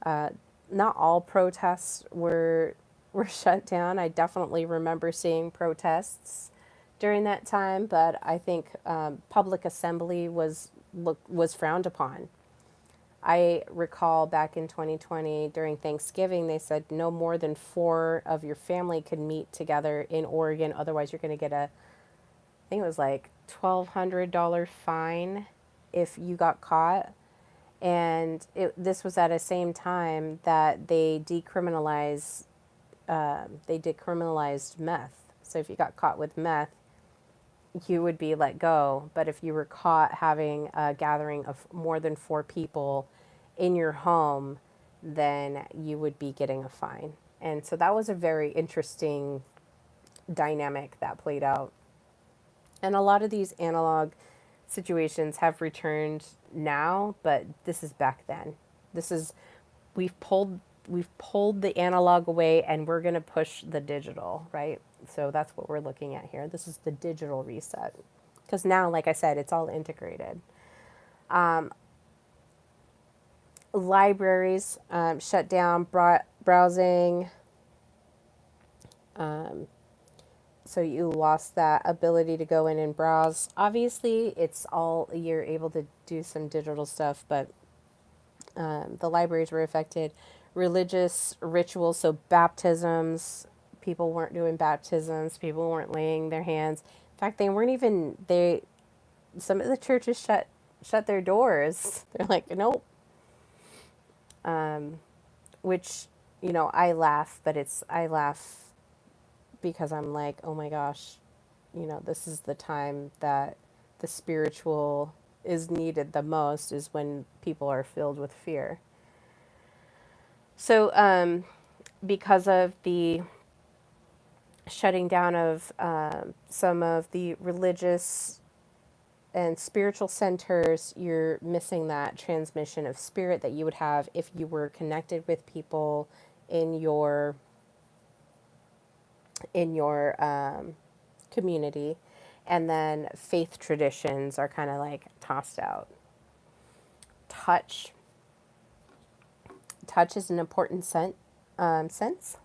Uh, Not all protests were shut down. I definitely remember seeing protests during that time, but I think public assembly was frowned upon. I recall back in 2020 during Thanksgiving, they said no more than four of your family could meet together in Oregon. Otherwise, you're going to get I think it was like $1,200 fine if you got caught. And this was at a same time that they decriminalized meth. So if you got caught with meth, you would be let go. But if you were caught having a gathering of more than four people in your home, then you would be getting a fine. And so that was a very interesting dynamic that played out. And a lot of these analog situations have returned now, but this is back then. This is we've pulled we've pulled the analog away and we're going to push the digital, right? So that's what we're looking at here. This is the digital reset. Because now, like I said, it's all integrated. Libraries shut down, browsing. So you lost that ability to go in and browse. Obviously, it's all, you're able to do some digital stuff, but the libraries were affected. Religious rituals, so baptisms, people weren't doing baptisms, people weren't laying their hands. In fact, they weren't even, some of the churches shut their doors. They're like, nope. Which, I laugh, but I laugh because I'm like, oh my gosh, this is the time that the spiritual is needed the most, is when people are filled with fear. So, because of the shutting down of some of the religious and spiritual centers, you're missing that transmission of spirit that you would have if you were connected with people in your community. And then faith traditions are kind of like tossed out. Touch. Touch is an important sense.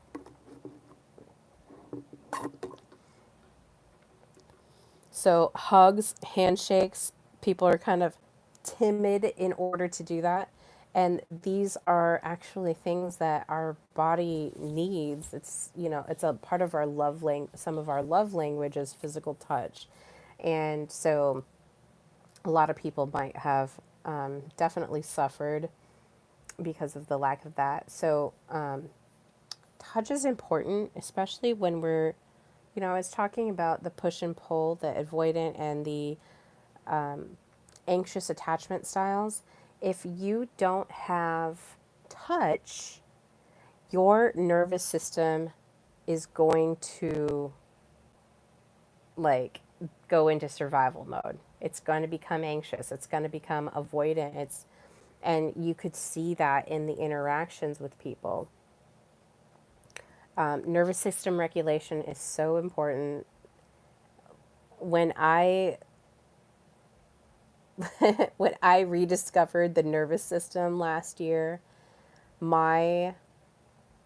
So hugs, handshakes, people are kind of timid in order to do that. And these are actually things that our body needs. It's a part of our some of our love language is physical touch. And so a lot of people might have definitely suffered because of the lack of that. So touch is important, especially when I was talking about the push and pull, the avoidant and the anxious attachment styles. If you don't have touch, your nervous system is going to like go into survival mode. It's going to become anxious. It's going to become avoidant. And you could see that in the interactions with people. Nervous system regulation is so important. When I when I rediscovered the nervous system last year, my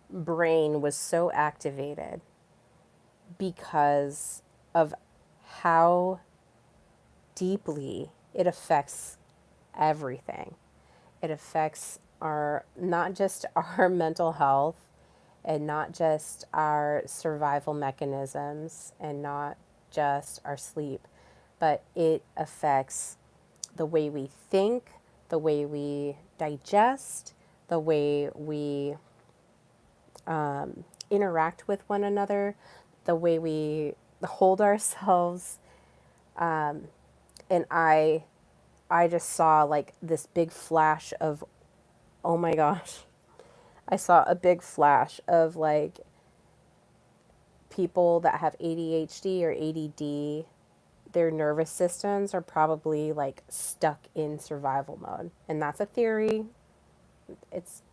brain was so activated because of how deeply it affects everything. It affects not just our mental health and not just our survival mechanisms and not just our sleep, but it affects the way we think, the way we digest, the way we interact with one another, the way we hold ourselves. And I just saw like this big flash of, oh my gosh, I saw a big flash of like people that have ADHD or ADD, their nervous systems are probably like stuck in survival mode. And that's a theory.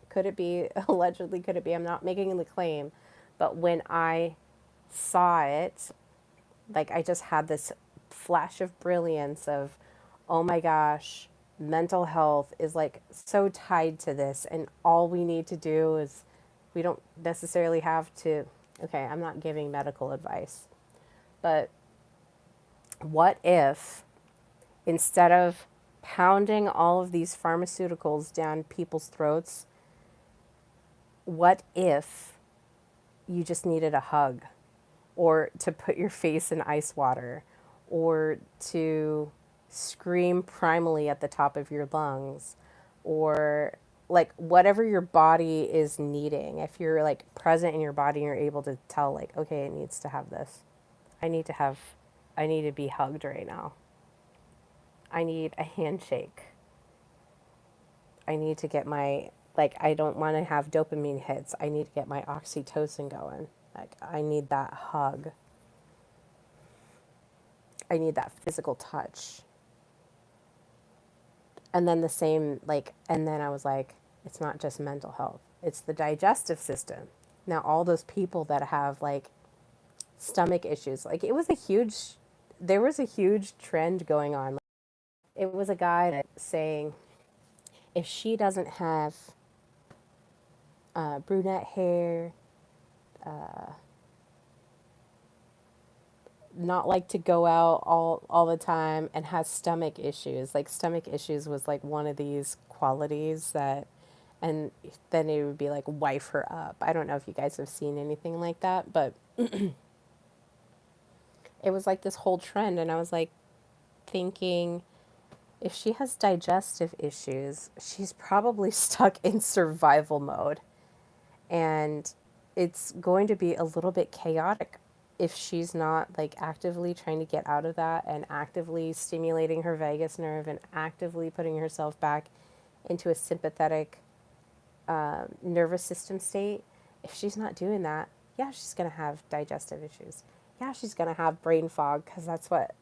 Could it be? Allegedly, could it be? I'm not making the claim. But when I saw it, like I just had this flash of brilliance of, oh my gosh, mental health is like so tied to this. And all we need to do is, we don't necessarily have to, okay, I'm not giving medical advice, but what if instead of pounding all of these pharmaceuticals down people's throats, what if you just needed a hug, or to put your face in ice water, or to scream primally at the top of your lungs, or like whatever your body is needing. If you're like present in your body, you're able to tell like, okay, it needs to have this. I need to have, I need to be hugged right now. I need a handshake. I need to get I don't want to have dopamine hits. I need to get my oxytocin going. Like, I need that hug. I need that physical touch. And then the same, and then I was like, It's not just mental health, it's the digestive system. Now, all those people that have like stomach issues, like there was a huge trend going on. It was a guy that saying if she doesn't have brunette hair, not like to go out all the time, and has stomach issues. Like stomach issues was like one of these qualities that, and then it would be like wife her up. I don't know if you guys have seen anything like that, but it was like this whole trend, and I was like thinking if she has digestive issues, she's probably stuck in survival mode. And it's going to be a little bit chaotic if she's not like actively trying to get out of that and actively stimulating her vagus nerve and actively putting herself back into a sympathetic nervous system state. If she's not doing that, yeah, she's going to have digestive issues. Yeah, she's going to have brain fog because that's what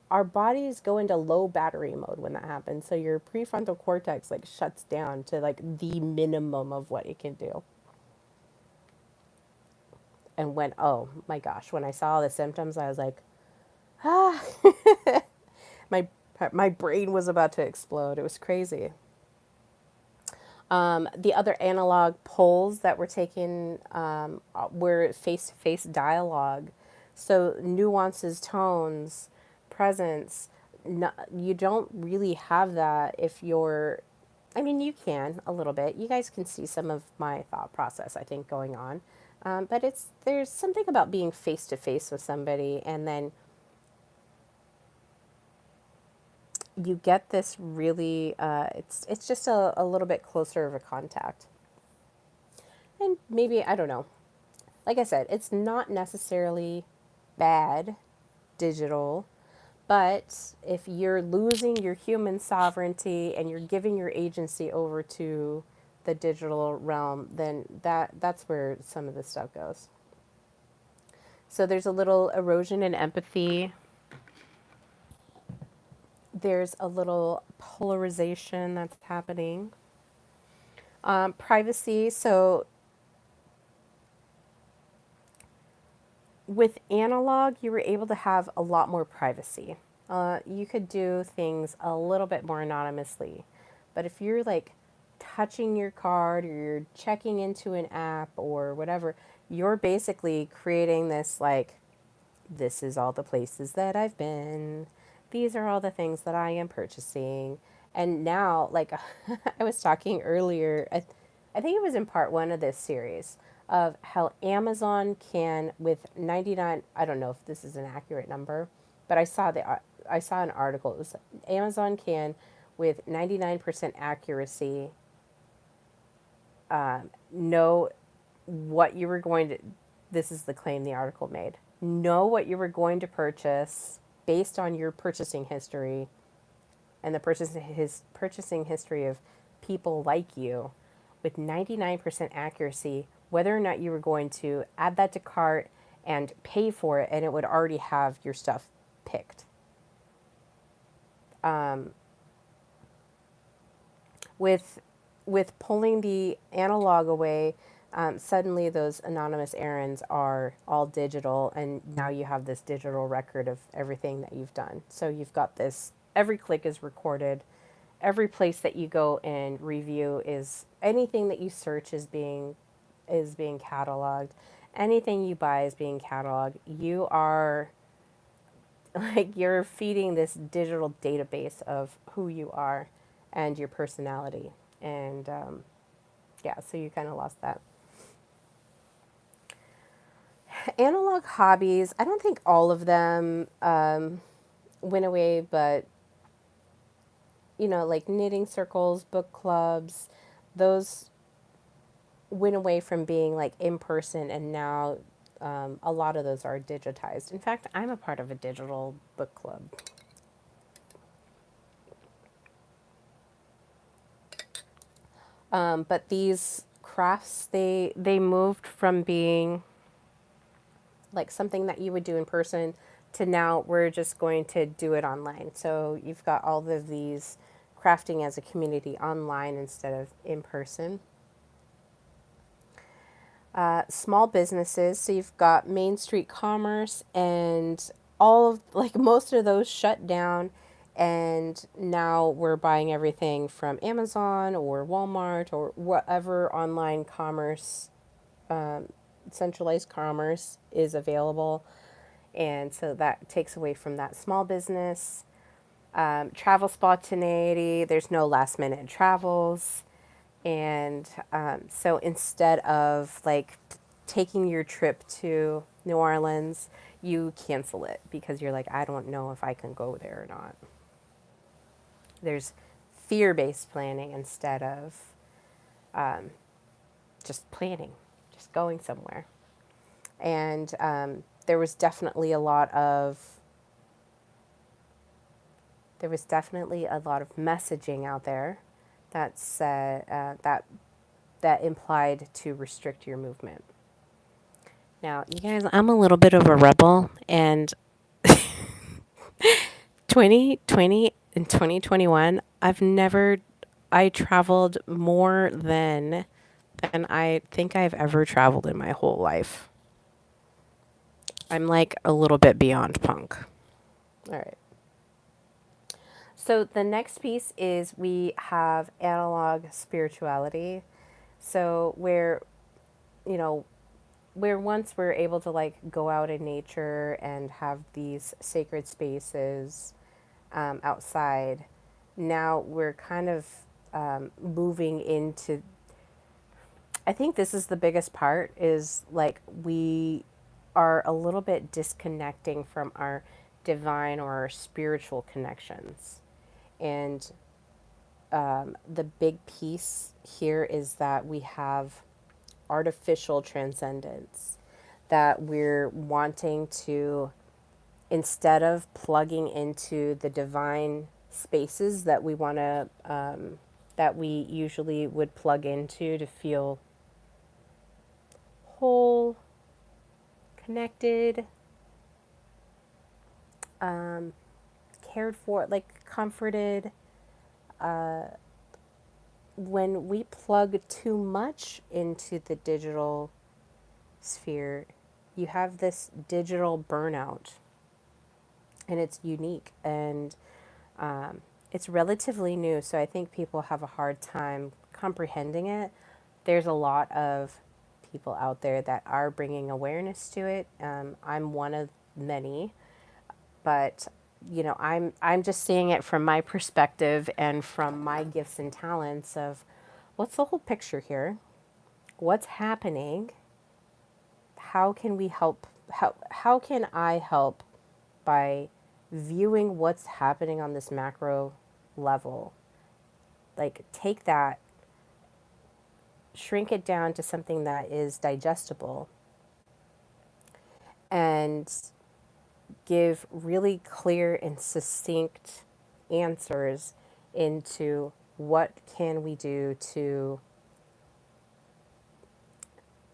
our bodies go into low battery mode when that happens. So your prefrontal cortex like shuts down to like the minimum of what it can do. And when, oh my gosh, when I saw the symptoms, I was like, ah, my my brain was about to explode. It was crazy. The other analog polls that were taken were face-to-face dialogue. So nuances, tones, presence. No, you don't really have that if you're, I mean, you can a little bit. You guys can see some of my thought process, I think, going on. But there's something about being face to face with somebody, and then you get this really. It's just a little bit closer of a contact, and maybe I don't know. Like I said, it's not necessarily bad digital, but if you're losing your human sovereignty and you're giving your agency over to the digital realm, then that's where some of this stuff goes. So there's a little erosion in empathy. There's a little polarization that's happening. Privacy. So with analog, you were able to have a lot more privacy. You could do things a little bit more anonymously. But if you're like touching your card or you're checking into an app or whatever, you're basically creating this like, this is all the places that I've been. These are all the things that I am purchasing. And now, like I was talking earlier, I think it was in part one of this series of how Amazon can, with 99, I don't know if this is an accurate number, but I saw an article. It was Amazon can, with 99% accuracy, know what you were going to, this is the claim the article made, know what you were going to purchase based on your purchasing history and the purchasing history of people like you, with 99% accuracy, whether or not you were going to add that to cart and pay for it, and it would already have your stuff picked. With pulling the analog away, suddenly those anonymous errands are all digital, and now you have this digital record of everything that you've done. So you've got this, every click is recorded, every place that you go and review is, anything that you search is being cataloged, anything you buy is being cataloged. You are like, you're feeding this digital database of who you are and your personality. And yeah, so you kind of lost that. Analog hobbies, I don't think all of them went away, but you know, like knitting circles, book clubs, those went away from being like in person, and now a lot of those are digitized. In fact, I'm a part of a digital book club. But these crafts, they moved from being like something that you would do in person to now we're just going to do it online. So you've got all of these crafting as a community online instead of in person. Small businesses, so you've got Main Street Commerce and all of, like, most of those shut down, and now we're buying everything from Amazon or Walmart or whatever online commerce, centralized commerce is available, and so that takes away from that small business. Travel spontaneity, there's no last minute travels. And so instead of like taking your trip to New Orleans, you cancel it because you're like, I don't know if I can go there or not. There's fear based planning instead of just planning, just going somewhere. And there was definitely a lot of messaging out there that said that implied to restrict your movement. Now, you guys, I'm a little bit of a rebel, and 2020 and 2021, I traveled more than I think I've ever traveled in my whole life. I'm like a little bit beyond punk. All right. So the next piece is we have analog spirituality. So you know, where once we're able to like go out in nature and have these sacred spaces outside, now we're kind of moving into, I think this is the biggest part, is like we are a little bit disconnecting from our divine or our spiritual connections. And the big piece here is that we have artificial transcendence, that we're wanting to, instead of plugging into the divine spaces that we want to, that we usually would plug into to feel whole, connected, cared for, like comforted, when we plug too much into the digital sphere, you have this digital burnout, and it's unique, and it's relatively new, so I think people have a hard time comprehending it. There's a lot of people out there that are bringing awareness to it. I'm one of many, but I'm just seeing it from my perspective and from my gifts and talents of what's the whole picture here, what's happening, how can we help, how can I help by viewing what's happening on this macro level. Like, take that, shrink it down to something that is digestible, and give really clear and succinct answers into what can we do to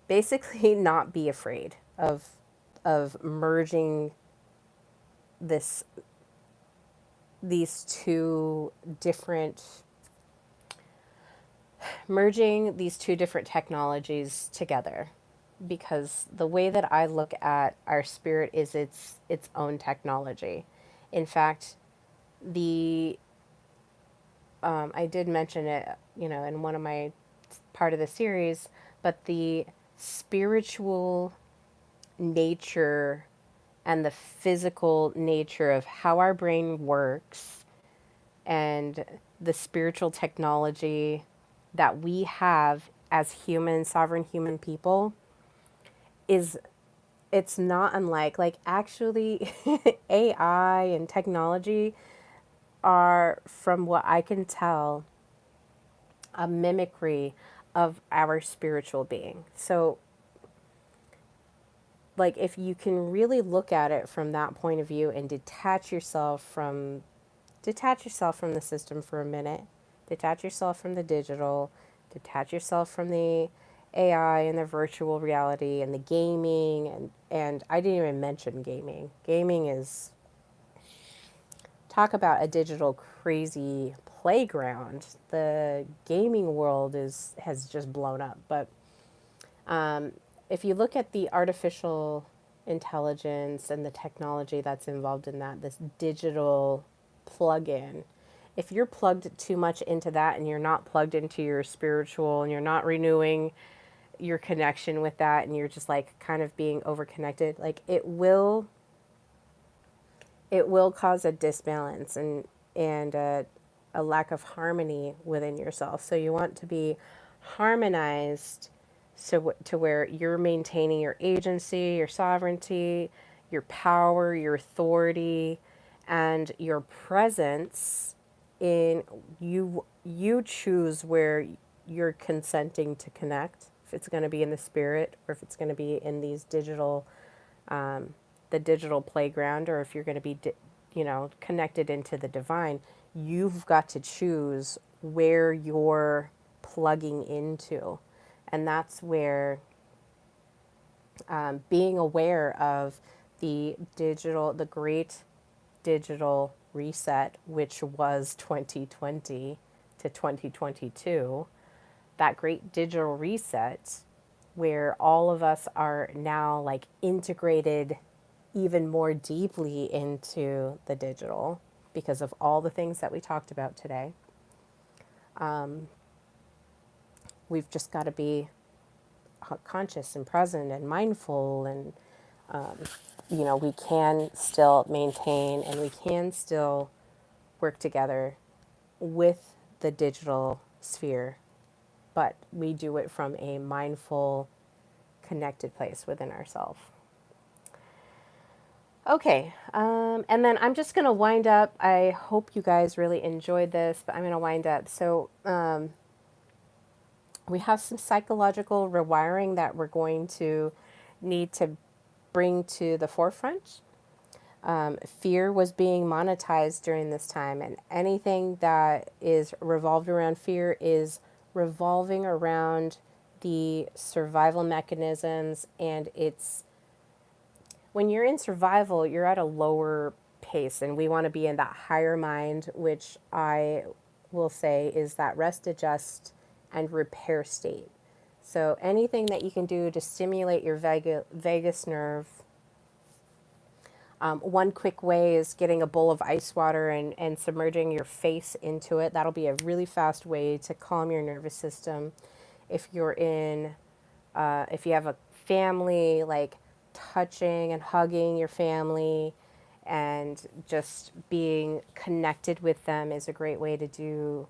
basically not be afraid of merging this these two different technologies together, because the way that I look at our spirit is its own technology. In fact, the I did mention it, in one of my part of the series, but the spiritual nature and the physical nature of how our brain works, and the spiritual technology that we have as human, sovereign human people, is, it's not unlike, like, actually AI and technology are, from what I can tell, a mimicry of our spiritual being. So, like, if you can really look at it from that point of view and detach yourself from the system for a minute, detach yourself from the digital, detach yourself from the AI and the virtual reality and the gaming, and I didn't even mention gaming. Gaming is, talk about a digital crazy playground. The gaming world has just blown up. But if you look at the artificial intelligence and the technology that's involved in that, this digital plug-in, if you're plugged too much into that and you're not plugged into your spiritual and you're not renewing your connection with that and you're just like kind of being overconnected, like it will cause a disbalance and a lack of harmony within yourself. So you want to be harmonized, so to where you're maintaining your agency, your sovereignty, your power, your authority, and your presence in you choose where you're consenting to connect. If it's going to be in the spirit, or if it's going to be in these digital the digital playground, or if you're going to be connected into the divine, you've got to choose where you're plugging into. And that's where being aware of the great digital reset, which was 2020 to 2022, that great digital reset where all of us are now like integrated even more deeply into the digital because of all the things that we talked about today. We've just got to be conscious and present and mindful, and we can still maintain and we can still work together with the digital sphere, but we do it from a mindful, connected place within ourselves. Okay, and then I'm just going to wind up. I hope you guys really enjoyed this, but I'm going to wind up. So we have some psychological rewiring that we're going to need to bring to the forefront. Fear was being monetized during this time, and anything that is revolved around fear is revolving around the survival mechanisms, and it's when you're in survival, you're at a lower pace, and we want to be in that higher mind, which I will say is that rest, adjust, and repair state. So anything that you can do to stimulate your vagus nerve. One quick way is getting a bowl of ice water and submerging your face into it. That'll be a really fast way to calm your nervous system. If if you have a family, like touching and hugging your family and just being connected with them is a great way to do,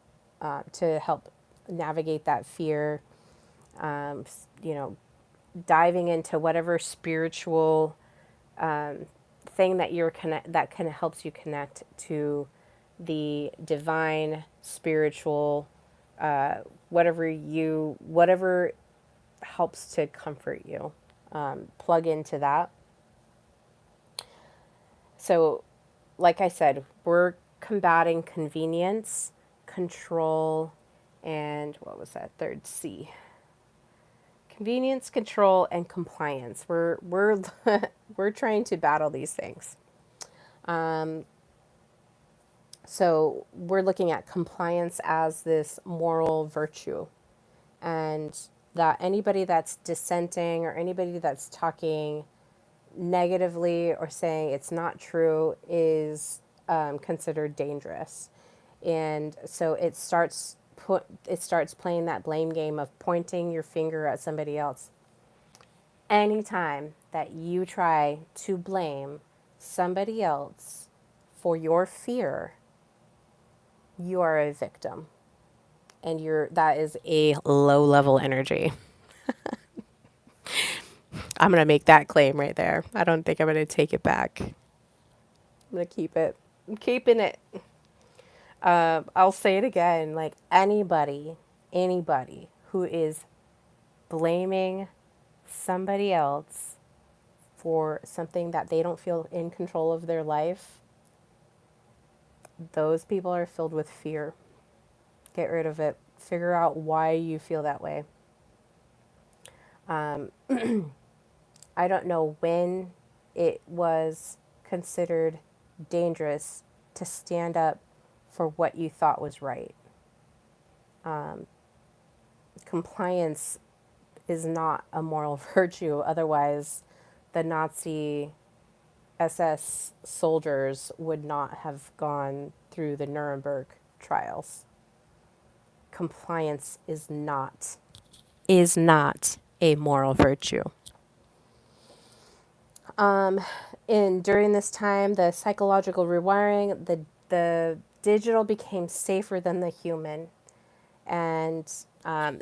to help navigate that fear. Diving into whatever spiritual thing that that kind of helps you connect to the divine, spiritual, whatever helps to comfort you. Plug into that. So, like I said, we're combating convenience, control, and what was that third C? Convenience, control, and compliance. We're we're trying to battle these things. So we're looking at compliance as this moral virtue, and that anybody that's dissenting or anybody that's talking negatively or saying it's not true is considered dangerous. And so it starts playing that blame game of pointing your finger at somebody else. Anytime that you try to blame somebody else for your fear, you are a victim, and that is a low level energy. I'm going to make that claim right there. I don't think I'm going to take it back. I'm going to keep it. I'm keeping it. I'll say it again. Like anybody who is blaming somebody else for something that they don't feel in control of their life, those people are filled with fear. Get rid of it. Figure out why you feel that way. I don't know when it was considered dangerous to stand up for what you thought was right. Compliance is not a moral virtue. Otherwise, the Nazi SS soldiers would not have gone through the Nuremberg trials. Compliance is not a moral virtue. And during this time, the psychological rewiring, the digital became safer than the human, and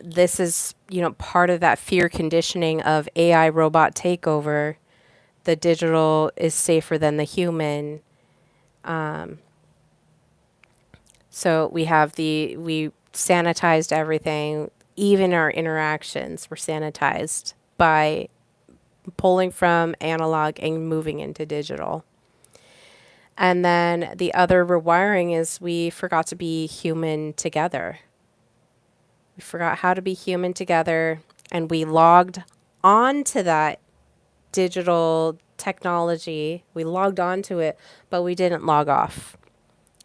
this is part of that fear conditioning of AI robot takeover. The digital is safer than the human. So we sanitized everything, even our interactions were sanitized by pulling from analog and moving into digital. And then the other rewiring is we forgot to be human together. We forgot how to be human together, and we logged on to that digital technology. We logged on to it, but we didn't log off.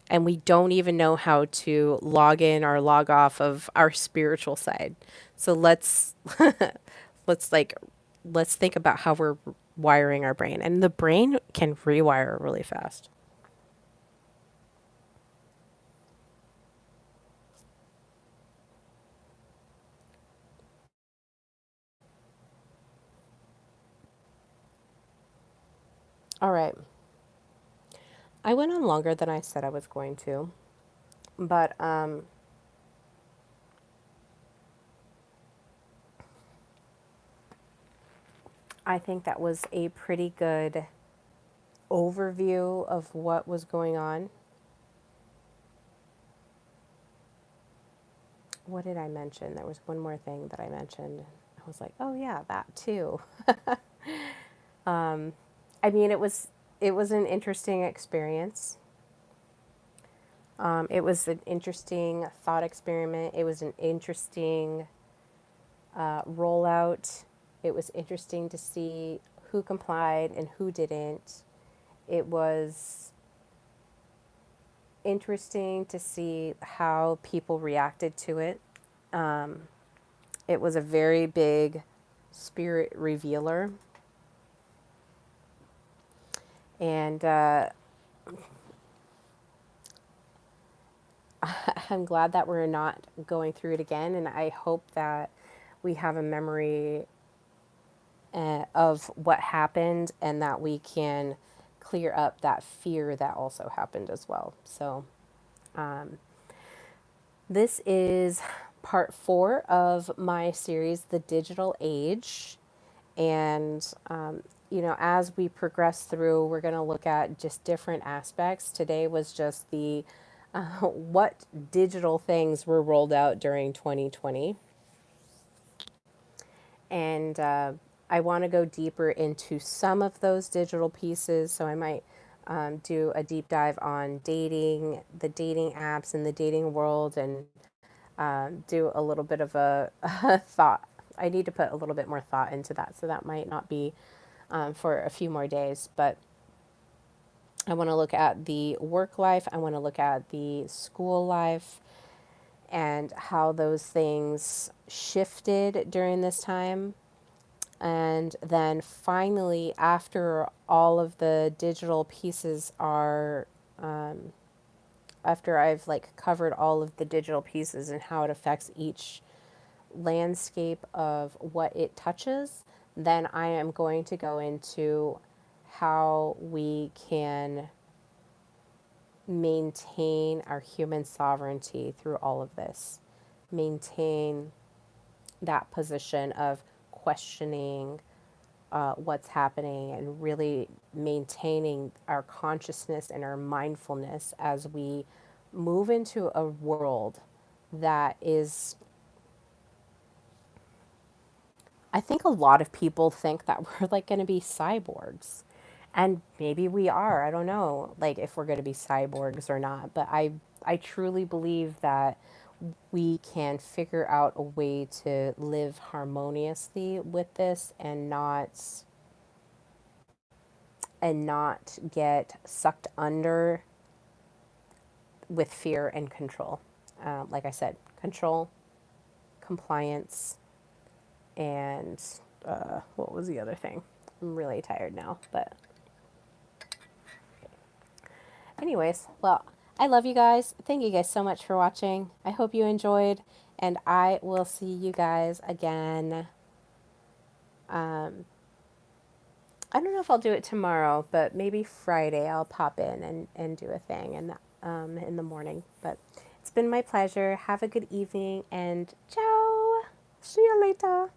And we don't even know how to log in or log off of our spiritual side. So let's like let's think about how we're wiring our brain. And the brain can rewire really fast. All right. I went on longer than I said I was going to, but I think that was a pretty good overview of what was going on. What did I mention? There was one more thing that I mentioned. I was like, oh yeah, that too. I mean, it was an interesting experience. It was an interesting thought experiment. It was an interesting rollout. It was interesting to see who complied and who didn't. It was interesting to see how people reacted to it. It was a very big spirit revealer. And I'm glad that we're not going through it again. And I hope that we have a memory of what happened and that we can clear up that fear that also happened as well. So, this is part 4 of my series, The Digital Age. And, as we progress through, we're going to look at just different aspects. Today was just the what digital things were rolled out during 2020. And I want to go deeper into some of those digital pieces. So I might do a deep dive on dating, the dating apps and the dating world, and do a little bit of a thought. I need to put a little bit more thought into that. So that might not be for a few more days. But I want to look at the work life, I want to look at the school life, and how those things shifted during this time. And then finally, after all of the digital pieces are, after I've like covered all of the digital pieces and how it affects each landscape of what it touches, then I am going to go into how we can maintain our human sovereignty through all of this, maintain that position of questioning what's happening and really maintaining our consciousness and our mindfulness as we move into a world that is, I think a lot of people think that we're like going to be cyborgs. And maybe we are. I don't know like if we're going to be cyborgs or not, but I truly believe that we can figure out a way to live harmoniously with this and not get sucked under with fear and control. Like I said, control, compliance, and what was the other thing? I'm really tired now, but anyways, well, I love you guys. Thank you guys so much for watching. I hope you enjoyed, and I will see you guys again. I don't know if I'll do it tomorrow, but maybe Friday I'll pop in and do a thing in the morning. But it's been my pleasure. Have a good evening, and ciao. See you later.